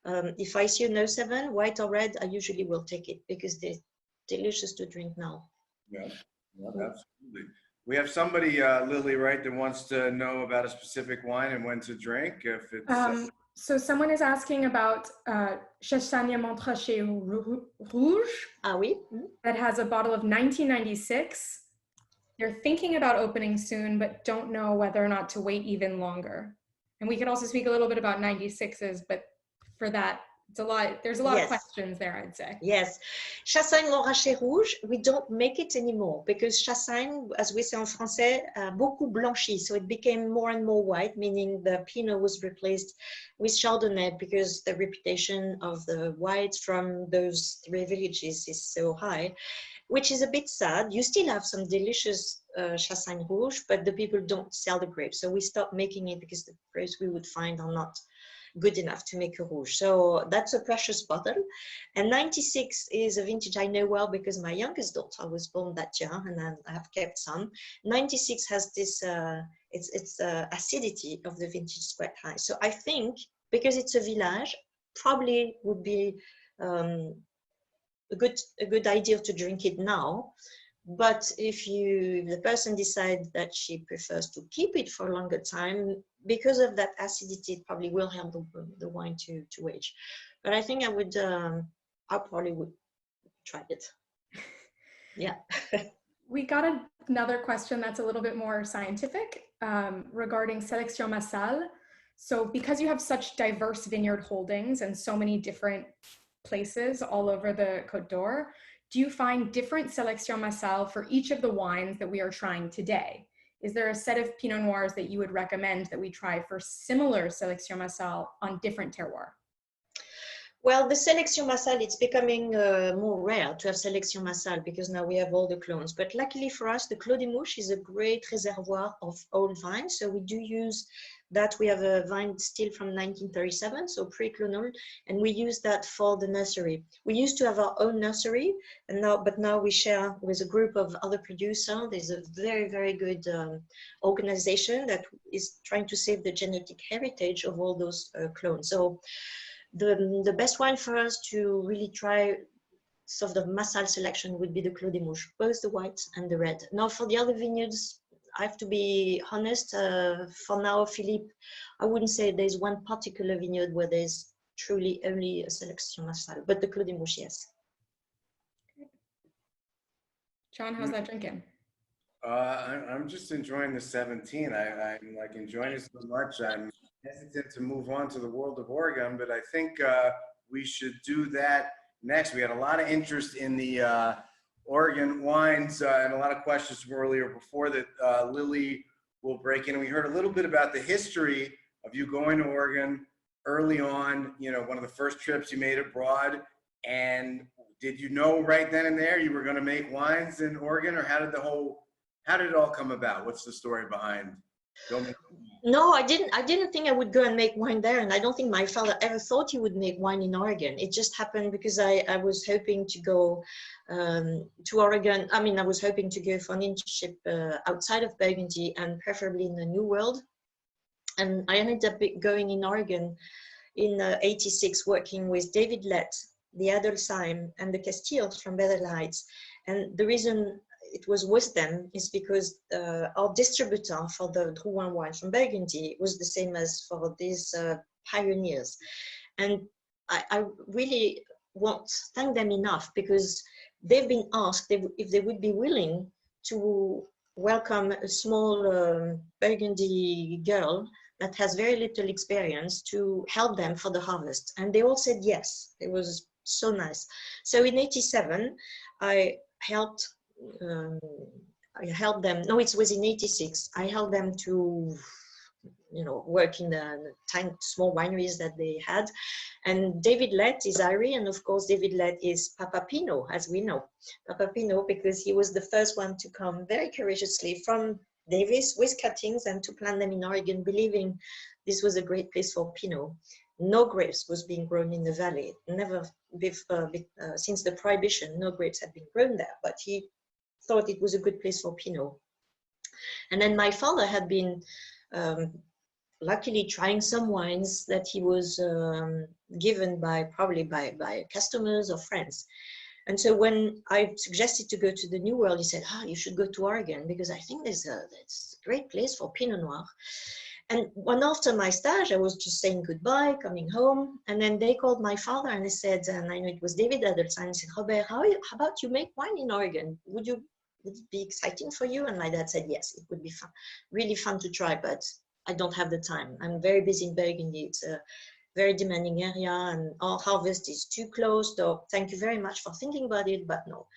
if I see an 07, white or red, I usually will take it because they're delicious to drink now. Yeah, absolutely. We have somebody, Lily, right, that wants to know about a specific wine and when to drink. If it's so someone is asking about Chassagne Montrachet Rouge. Ah oui? That has a bottle of 1996. They're thinking about opening soon, but don't know whether or not to wait even longer. And we could also speak a little bit about 96s, but for that, there's a lot of questions there, I'd say. Yes. Chassagne Montrachet Rouge, we don't make it anymore because Chassagne, as we say en français, beaucoup blanchi. So it became more and more white, meaning the Pinot was replaced with Chardonnay because the reputation of the whites from those three villages is so high, which is a bit sad. You still have some delicious Chassagne Rouge, but the people don't sell the grapes. So we stopped making it because the grapes we would find are not good enough to make a rouge. So that's a precious bottle. And 96 is a vintage I know well because my youngest daughter was born that year and I have kept some. 96 has this, its acidity of the vintage is quite high. So I think because it's a village, probably would be a good idea to drink it now. But if the person decides that she prefers to keep it for a longer time, because of that acidity, it probably will help the wine to age. But I think I probably would try it. Yeah. We got another question that's a little bit more scientific regarding Sélection Massale. So because you have such diverse vineyard holdings and so many different places all over the Côte d'Or, do you find different Sélection Massal for each of the wines that we are trying today? Is there a set of Pinot Noirs that you would recommend that we try for similar Sélection Massal on different terroirs? Well, the Sélection Massal, it's becoming more rare to have Sélection Massal because now we have all the clones. But luckily for us, the Clos des Mouches is a great reservoir of old vines. So we do use that. We have a vine still from 1937, so pre-clonal, and we use that for the nursery. We used to have our own nursery, but now we share with a group of other producers. There's a very, very good organization that is trying to save the genetic heritage of all those clones. So the best wine for us to really try sort of Massal selection would be the Clos des Mouches, both the white and the red. Now for the other vineyards, I have to be honest, for now, Philippe, I wouldn't say there's one particular vineyard where there's truly only a Sélection Massal, but the Clos des Mouches, yes. John, how's that drinking? I'm just enjoying the 17. I'm like enjoying it so much. I'm hesitant to move on to the world of Oregon, but I think we should do that next. We had a lot of interest in the Oregon wines and a lot of questions from earlier before that Lily will break in. And we heard a little bit about the history of you going to Oregon early on, you know, one of the first trips you made abroad. And did you know right then and there you were going to make wines in Oregon, or how did it all come about? What's the story behind? No, I didn't think I would go and make wine there, and I don't think my father ever thought he would make wine in Oregon. It just happened because I was hoping to go to Oregon. I mean, I was hoping to go for an internship outside of Burgundy and preferably in the New World. And I ended up going in Oregon in '86, working with David Lett, the Adelsheim, and the Castilles from Bethel Heights. And the reason it was with them is because our distributor for the Drouhin wine from Burgundy was the same as for these pioneers. And I really won't thank them enough because they've been asked if they would be willing to welcome a small Burgundy girl that has very little experience to help them for the harvest. And they all said yes. It was so nice. So in '87, I helped them. No, it was in '86. I helped them to, you know, work in the tiny, small wineries that they had. And David Lett is Irish, and of course, David Lett is Papa Pinot, as we know. Papa Pinot, because he was the first one to come very courageously from Davis with cuttings and to plant them in Oregon, believing this was a great place for Pinot. No grapes was being grown in the valley. Never since the Prohibition, no grapes had been grown there, but he thought it was a good place for Pinot. And then my father had been luckily trying some wines that he was given probably by customers or friends. And so when I suggested to go to the New World, he said, you should go to Oregon because I think that's a great place for Pinot Noir. And one after my stage, I was just saying goodbye, coming home. And then they called my father and they said, and I know it was David Adelsheim, and said, Robert, how about you make wine in Oregon? Would it be exciting for you? And my dad said, yes, it would be fun, really fun to try, but I don't have the time. I'm very busy in Burgundy. It's a very demanding area and our harvest is too close. So thank you very much for thinking about it, but no.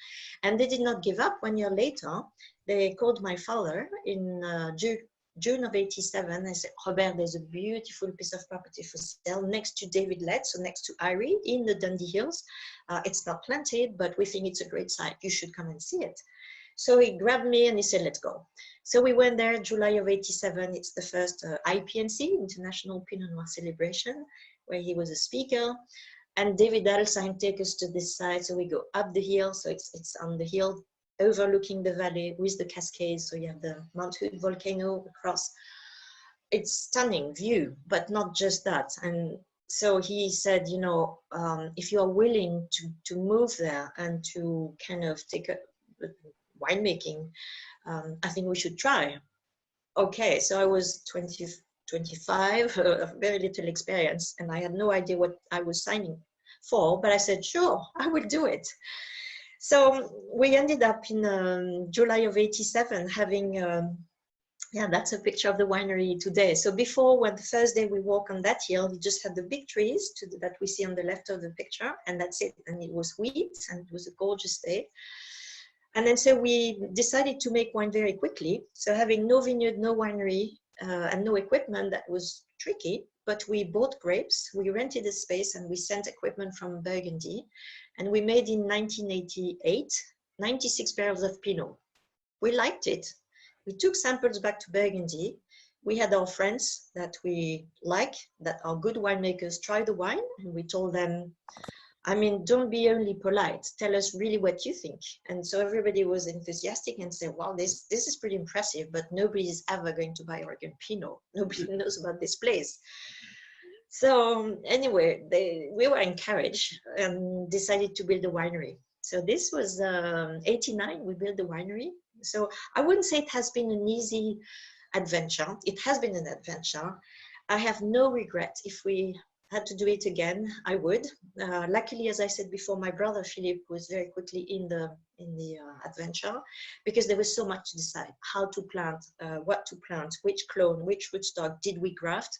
And they did not give up. 1 year later, they called my father in June of '87. I said, Robert, there's a beautiful piece of property for sale next to David Lett, so next to Irie in the Dundee Hills. It's not planted, but we think it's a great site. You should come and see it. So he grabbed me and he said, let's go. So we went there July of '87. It's the first IPNC, International Pinot Noir Celebration, where he was a speaker. And David Adelsheim took us to this side. So we go up the hill. So it's on the hill overlooking the valley with the Cascades. So you have the Mount Hood volcano across. It's stunning view, but not just that. And so he said, you know, if you are willing to move there and to kind of take a winemaking, I think we should try. Okay, so I was 25, very little experience, and I had no idea what I was signing for, but I said, sure, I will do it. So we ended up in July of '87 having Yeah, that's a picture of the winery today. So before, when the first day we walk on that hill, we just had the big trees that we see on the left of the picture, and that's it. And it was wheat, and it was a gorgeous day. And then so we decided to make wine very quickly. So having no vineyard, no winery, and no equipment, that was tricky. But we bought grapes, we rented a space, and we sent equipment from Burgundy. And we made in 1988, 96 barrels of Pinot. We liked it. We took samples back to Burgundy. We had our friends that we like, that are good winemakers, try the wine. And we told them, I mean, don't be only polite. Tell us really what you think. And so everybody was enthusiastic and said, well, this is pretty impressive, but nobody is ever going to buy Oregon Pinot. Nobody knows about this place. So anyway, we were encouraged and decided to build a winery. So this was 89, we built the winery. So I wouldn't say it has been an easy adventure. It has been an adventure. I have no regret. If we had to do it again, I would. Luckily, as I said before, my brother Philippe was very quickly in the adventure, because there was so much to decide: how to plant, what to plant, which clone, which rootstock, did we graft?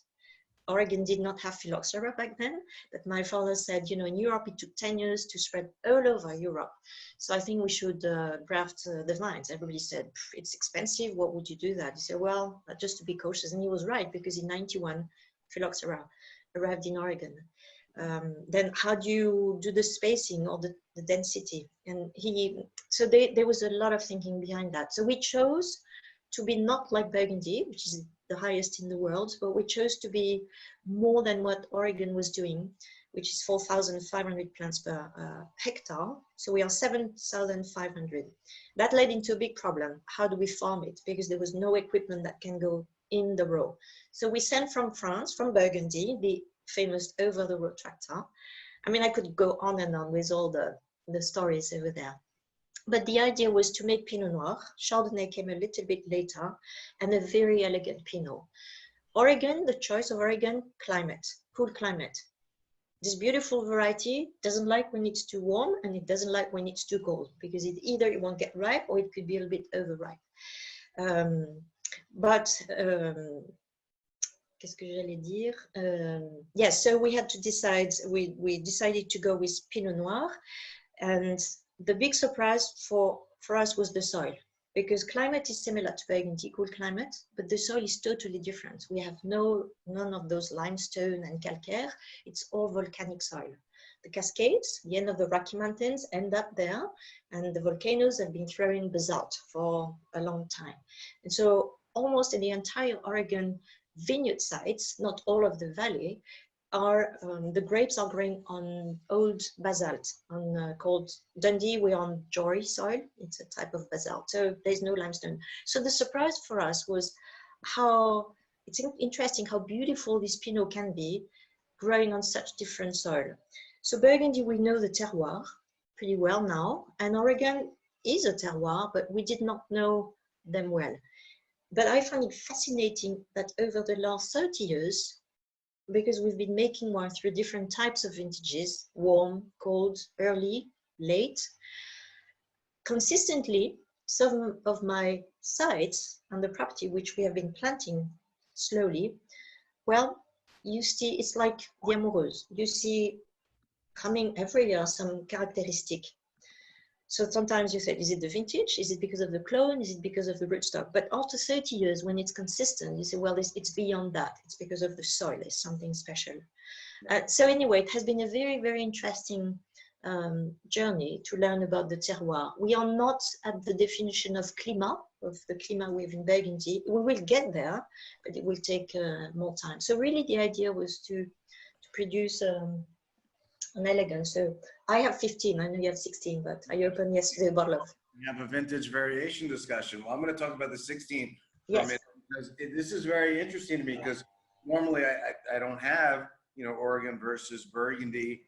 Oregon did not have phylloxera back then, but my father said, you know, in Europe it took 10 years to spread all over Europe. So I think we should graft the vines. Everybody said, it's expensive, what would you do that? He said, well, just to be cautious. And he was right, because in 91, phylloxera arrived in Oregon. Then how do you do the spacing or the density? And so there was a lot of thinking behind that. So we chose to be not like Burgundy, which is the highest in the world, but we chose to be more than what Oregon was doing, which is 4,500 plants per hectare. So we are 7,500. That led into a big problem. How do we farm it? Because there was no equipment that can go in the row. So we sent from France, from Burgundy, the famous over-the-road tractor. I mean, I could go on and on with all the stories over there. But the idea was to make Pinot Noir. Chardonnay came a little bit later, and a very elegant Pinot. Oregon, the choice of Oregon, climate, cool climate. This beautiful variety doesn't like when it's too warm, and it doesn't like when it's too cold, because either it won't get ripe or it could be a little bit overripe. Qu'est-ce que j'allais dire? Yes, so we had to decide, we decided to go with Pinot Noir, and the big surprise for us was the soil, because climate is similar to Burgundy, cool climate, but the soil is totally different. We have none of those limestone and calcaire. It's all volcanic soil. The Cascades, the end of the Rocky Mountains, end up there, and the volcanoes have been throwing basalt for a long time. And so almost in the entire Oregon vineyard sites, not all of the valley, are the grapes are growing on old basalt, called Dundee. We're on Jory soil. It's a type of basalt, so there's no limestone. So the surprise for us was how it's interesting how beautiful this Pinot can be growing on such different soil. So Burgundy, we know the terroir pretty well now, and Oregon is a terroir, but we did not know them well. But I find it fascinating that over the last 30 years, because we've been making wine through different types of vintages, warm, cold, early, late, consistently, some of my sites on the property, which we have been planting slowly, well, you see, it's like the Amoureuse. You see coming every year some characteristic. So sometimes you say, is it the vintage? Is it because of the clone? Is it because of the rootstock? But after 30 years, when it's consistent, you say, well, it's beyond that. It's because of the soil. It's something special. So anyway, it has been a very, very interesting journey to learn about the terroir. We are not at the definition of climat, of the climat we have in Burgundy. We will get there, but it will take more time. So really the idea was to produce an elegant. So I have 15, I know you have 16, but I opened yesterday a bottle of. We have a vintage variation discussion. Well, I'm going to talk about the 16 for Yes. a minute, because this is very interesting to me, because normally I don't have, you know, Oregon versus Burgundy,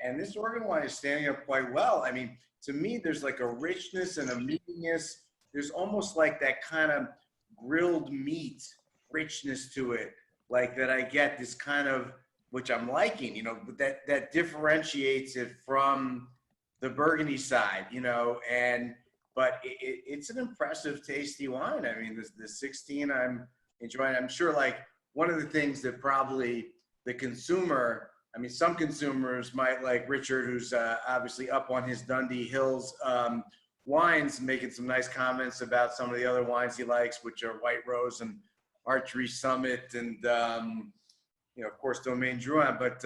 and this Oregon wine is standing up quite well. I mean, to me, there's like a richness and a meatiness. There's almost like that kind of grilled meat richness to it, like that I get this kind of, which I'm liking, you know, that differentiates it from the Burgundy side, you know, but it's an impressive, tasty wine. I mean, the 16 I'm enjoying. I'm sure like one of the things that probably the consumer, I mean, some consumers might like Richard, who's obviously up on his Dundee Hills wines, making some nice comments about some of the other wines he likes, which are White Rose and Archery Summit and, you know, of course, Domaine Drouhin. But,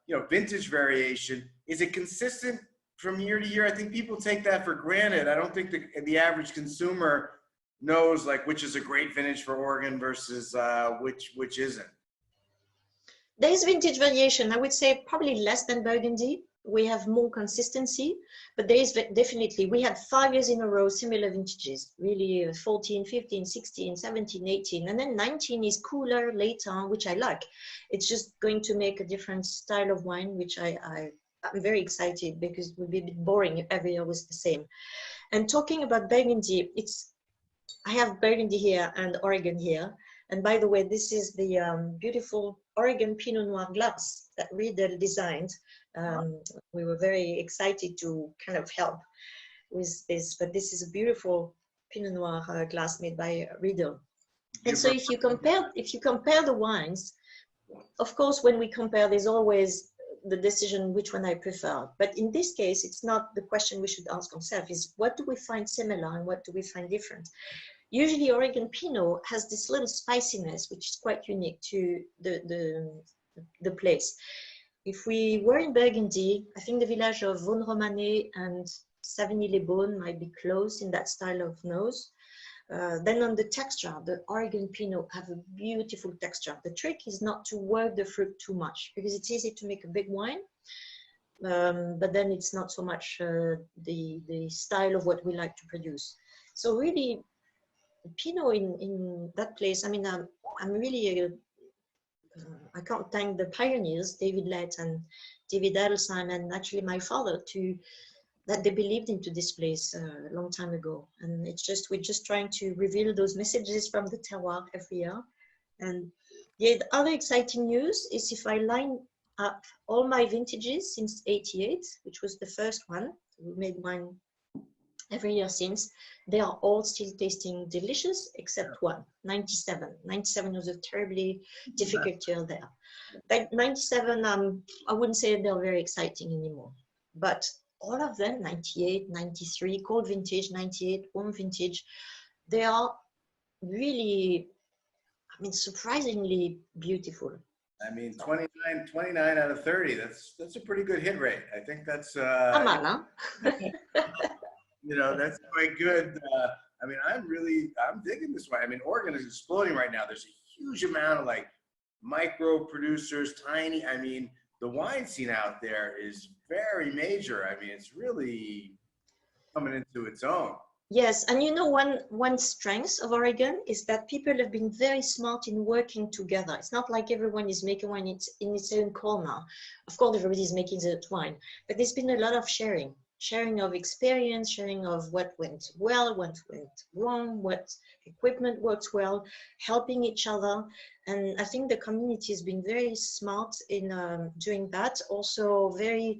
you know, vintage variation, is it consistent from year to year? I think people take that for granted. I don't think the average consumer knows like which is a great vintage for Oregon versus which isn't. There is vintage variation. I would say probably less than Burgundy. We have more consistency, but there is definitely, we had 5 years in a row, similar vintages, really 14, 15, 16, 17, 18, and then 19 is cooler later, which I like. It's just going to make a different style of wine, which I'm very excited because it would be a bit boring if every year was the same. And talking about Burgundy, I have Burgundy here and Oregon here. And by the way, this is the beautiful Oregon Pinot Noir glass that Riedel designed. We were very excited to kind of help with this, but this is a beautiful Pinot Noir glass made by Riedel. And so if you compare the wines, of course, when we compare, there's always the decision which one I prefer. But in this case, it's not the question we should ask ourselves, is what do we find similar and what do we find different? Usually Oregon Pinot has this little spiciness, which is quite unique to the place. If we were in Burgundy, I think the village of Beaune and Savigny-les-Beaunes might be close in that style of nose. Then on the texture, the Oregon Pinot have a beautiful texture. The trick is not to work the fruit too much because it's easy to make a big wine, but then it's not so much the style of what we like to produce. So really, Pinot in that place, I mean, I'm really, I can't thank the pioneers, David Lett and David Adelsheim, and actually my father, that they believed into this place a long time ago. And it's just, we're just trying to reveal those messages from the terroir every year. And the other exciting news is if I line up all my vintages since '88, which was the first one, we made wine every year since, they are all still tasting delicious except one, 97. 97 was a terribly difficult year there. But 97, I wouldn't say they're very exciting anymore. But all of them, 98, 93, cold vintage, 98, warm vintage, they are really, I mean, surprisingly beautiful. I mean, 29 out of 30, that's a pretty good hit rate. I think that's, Pas mal, huh? you know, that's quite good. I mean, I'm digging this wine. I mean, Oregon is exploding right now. There's a huge amount of like micro producers, tiny. I mean, the wine scene out there is very major. I mean, it's really coming into its own. Yes, and you know, one strength of Oregon is that people have been very smart in working together. It's not like everyone is making wine in its own corner. Of course, everybody's making their wine, but there's been a lot of sharing of experience, sharing of what went well, what went wrong, what equipment works well, helping each other. And I think the community has been very smart in doing that. Also very,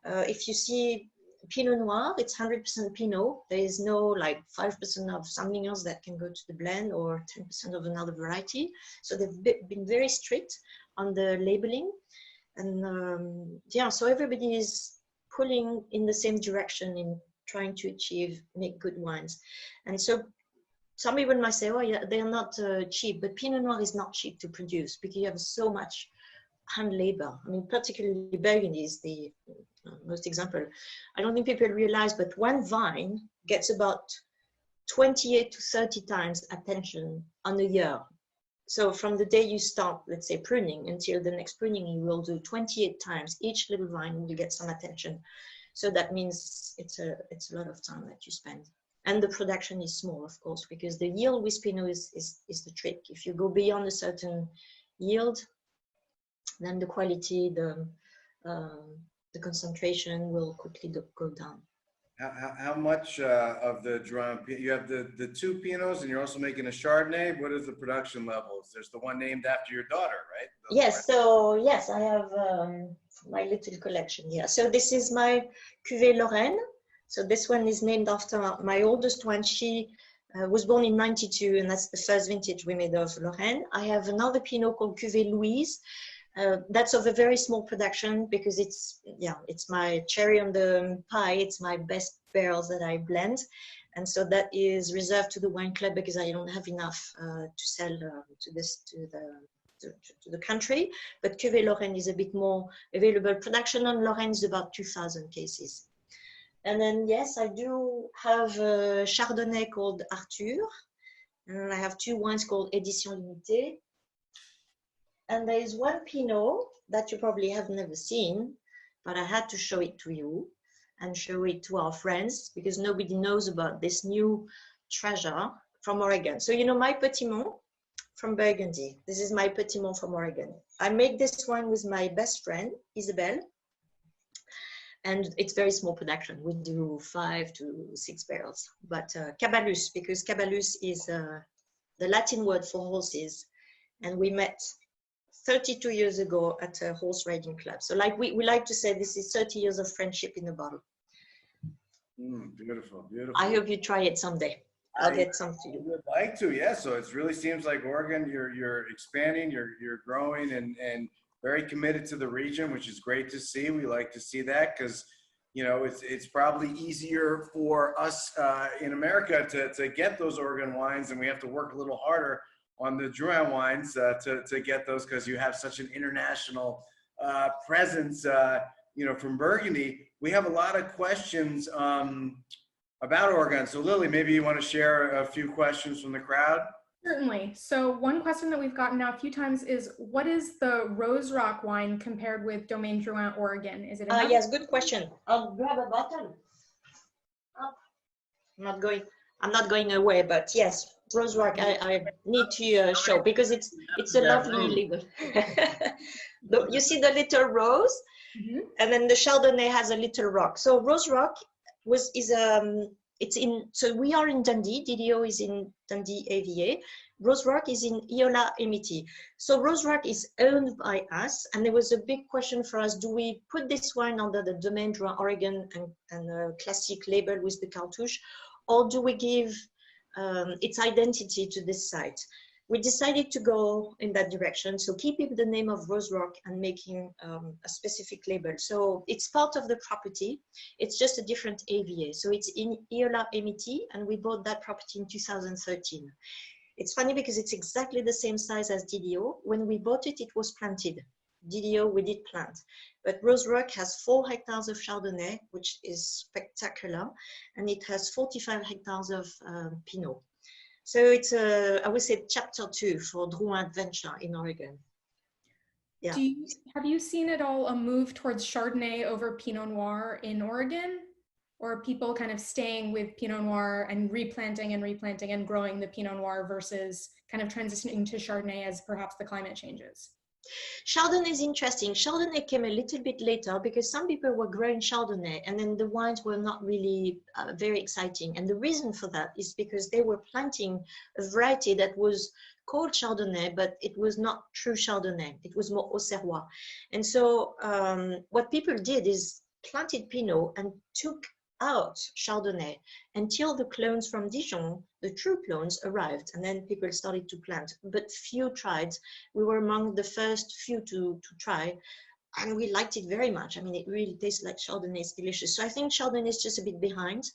if you see Pinot Noir, it's 100% Pinot. There is no like 5% of something else that can go to the blend or 10% of another variety. So they've been very strict on the labeling. And yeah, so everybody is pulling in the same direction in trying to make good wines. And so some people might say, oh yeah, they're not cheap, but Pinot Noir is not cheap to produce because you have so much hand labor. I mean, particularly Burgundy is the most example. I don't think people realize, but one vine gets about 28 to 30 times attention on a year. So from the day you start, let's say, pruning until the next pruning, you will do 28 times. Each little vine will get some attention. So that means it's a lot of time that you spend. And the production is small, of course, because the yield with Pinot is the trick. If you go beyond a certain yield, then the quality, the concentration will quickly go down. How much of the Drouhin, you have the two Pinots and you're also making a Chardonnay. What is the production levels? There's the one named after your daughter, right? Yes, so yes, I have my little collection here. So this is my Cuvée Lorraine. So this one is named after my oldest one. She was born in 92, and that's the first vintage we made of Lorraine. I have another Pinot called Cuvée Louise. That's of a very small production because it's my cherry on the pie. It's my best barrels that I blend. And so that is reserved to the wine club because I don't have enough to sell to the country. But Cuvée Lorraine is a bit more available. Production on Lorraine is about 2,000 cases. And then, yes, I do have a Chardonnay called Arthur. And I have 2 wines called Édition Limitée. And there is one Pinot that you probably have never seen, but I had to show it to you and show it to our friends because nobody knows about this new treasure from Oregon. So, you know, my Petit Mont from Burgundy. This is my Petit Mont from Oregon. I made this wine with my best friend, Isabelle. And it's very small production. We do 5 to 6 barrels. But Cabalus, because Cabalus is the Latin word for horses. And we met 32 years ago at a horse riding club. So like we like to say, this is 30 years of friendship in a bottle. Beautiful, beautiful. I hope you try it someday. I'll get some to you. I would like to, yeah. So it really seems like Oregon, you're expanding, you're growing and very committed to the region, which is great to see. We like to see that because, you know, it's probably easier for us in America to get those Oregon wines, and we have to work a little harder on the Drouhin wines to get those because you have such an international presence, you know, from Burgundy. We have a lot of questions about Oregon. So Lily, maybe you want to share a few questions from the crowd? Certainly. So one question that we've gotten now a few times is, what is the Rose Rock wine compared with Domaine Drouhin Oregon? Is it enough? Yes, good question. I'll grab a bottle. I'm not going away, but yes, Rose Rock, I need to show because it's a lovely label. You see the little rose, and then the Chardonnay has a little rock. So Rose Rock so we are in Dundee. DDO is in Dundee AVA. Rose Rock is in Eola Amity. So Rose Rock is owned by us, and there was a big question for us: do we put this wine under the Domaine Joseph Oregon and a classic label with the cartouche, or do we give its identity to this site? We decided to go in that direction, so keeping the name of Rose Rock and making a specific label. So it's part of the property, it's just a different AVA. So it's in Eola Amity, and we bought that property in 2013. It's funny because it's exactly the same size as DDO. When we bought it, it was planted. DDO, we did plant. But Rose Rock has 4 hectares of Chardonnay, which is spectacular, and it has 45 hectares of Pinot. So it's, I would say, chapter 2 for Drouhin Adventure in Oregon. Yeah. Have you seen at all a move towards Chardonnay over Pinot Noir in Oregon? Or are people kind of staying with Pinot Noir and replanting and growing the Pinot Noir versus kind of transitioning to Chardonnay as perhaps the climate changes? Chardonnay is interesting. Chardonnay came a little bit later because some people were growing Chardonnay and then the wines were not really very exciting. And the reason for that is because they were planting a variety that was called Chardonnay, but it was not true Chardonnay. It was more Auxerrois. And so what people did is planted Pinot and took out Chardonnay until the clones from Dijon, the true clones, arrived, and then people started to plant, but few tried. We were among the first few to try, and we liked it very much. I mean, it really tastes like Chardonnay. It's delicious. So I think Chardonnay is just a bit behind.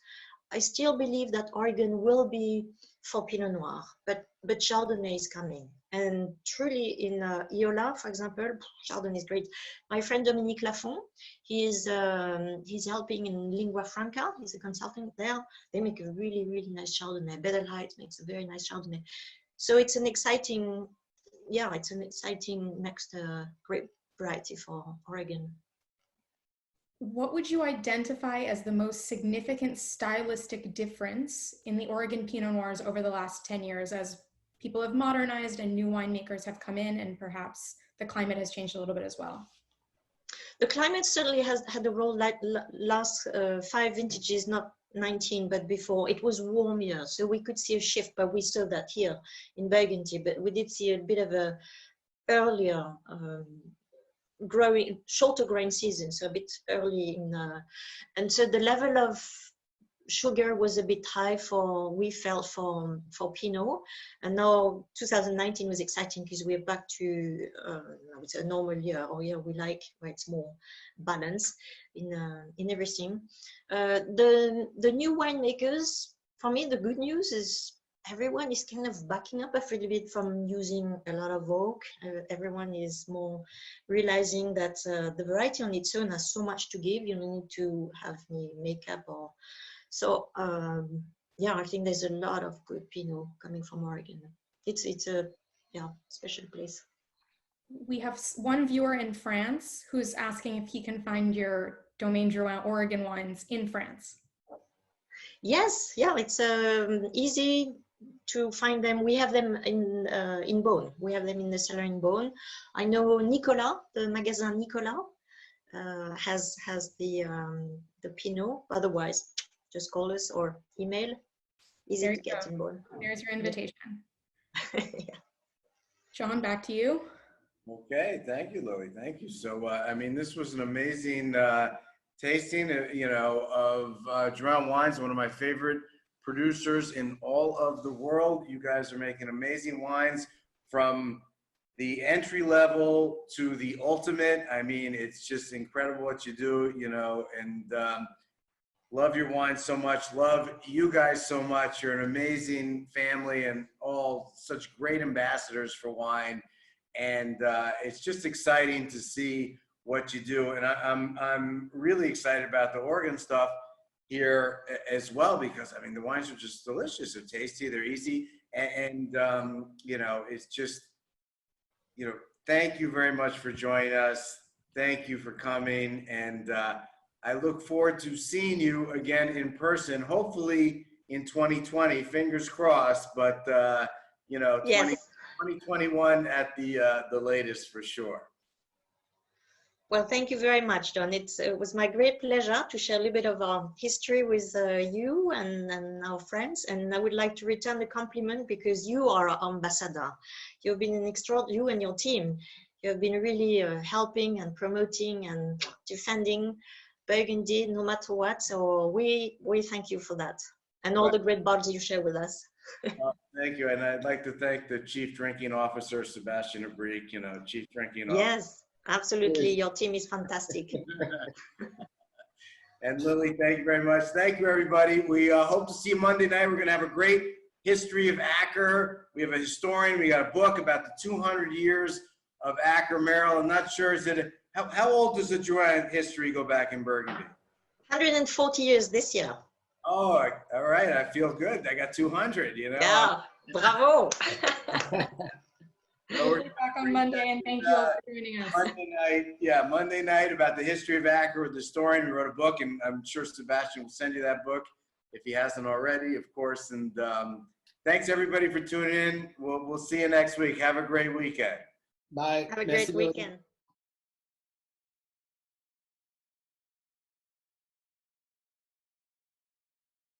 I still believe that Oregon will be for Pinot Noir, but Chardonnay is coming. And truly in Eola, for example, Chardonnay is great. My friend Dominique Lafont, he's helping in Lingua Franca. He's a consultant there. They make a really, really nice Chardonnay. Bedelheit makes a very nice Chardonnay. So it's an exciting, yeah, it's an exciting next grape variety for Oregon. What would you identify as the most significant stylistic difference in the Oregon Pinot Noirs over the last 10 years as people have modernized and new winemakers have come in, and perhaps the climate has changed a little bit as well? The climate certainly has had a role. Like last 5 vintages, not 19, but before, it was warm years. So we could see a shift, but we saw that here in Burgundy, but we did see a bit of a earlier shorter growing season, so a bit early in, and so the level of sugar was a bit high we felt for Pinot, and now 2019 was exciting because we're back to it's a normal year, or year we like, where it's more balanced in everything. The new winemakers, for me, the good news is everyone is kind of backing up a little bit from using a lot of oak. Everyone is more realizing that the variety on its own has so much to give. You don't need to have any makeup or so. Yeah, I think there's a lot of good Pinot coming from Oregon. It's a special place. We have one viewer in France who's asking if he can find your Domaine Joseph Oregon wines in France. Yes, yeah, it's easy to find them. We have them in Beaune. We have them in the cellar in Beaune. I know Nicolas, the Maison Nicolas, has the Pinot. Otherwise, just call us or email. Easy to get in Beaune. There's your invitation. Yeah. John, back to you. Okay, thank you, Lily. Thank you. So, I mean, this was an amazing tasting, of Drouhin wines, one of my favorite producers in all of the world. You guys are making amazing wines, from the entry level to the ultimate. I mean, it's just incredible what you do, and love your wine so much. Love you guys so much. You're an amazing family and all such great ambassadors for wine. And it's just exciting to see what you do. And I'm really excited about the Oregon stuff here as well, because I mean, the wines are just delicious. They're tasty, they're easy. And it's just, thank you very much for joining us. Thank you for coming. And I look forward to seeing you again in person, hopefully in 2020, fingers crossed, but Yes. 2021 at the latest for sure. Well, thank you very much, John. It was my great pleasure to share a little bit of our history with you and our friends. And I would like to return the compliment, because you are our ambassador. You've been you and your team, you have been really helping and promoting and defending Burgundy no matter what. So we thank you for that, and all the great bars you share with us. Thank you. And I'd like to thank the Chief Drinking Officer, Sebastian Abrique, Chief Drinking Officer. Yes. Absolutely. Your team is fantastic. And Lily, thank you very much. Thank you, everybody. We hope to see you Monday night. We're going to have a great history of Acker. We have a historian. We got a book about the 200 years of Acker, Maryland. I'm not sure, how old does the Drouhin history go back in Burgundy? 140 years this year. Oh, all right. I feel good. I got 200, Yeah, bravo. So we're back on Monday, and thank you all for joining us. Monday night about the history of Acker with the historian. We wrote a book, and I'm sure Sebastian will send you that book if he hasn't already, of course. And thanks everybody for tuning in. We'll see you next week. Have a great weekend. Bye. Have a great weekend.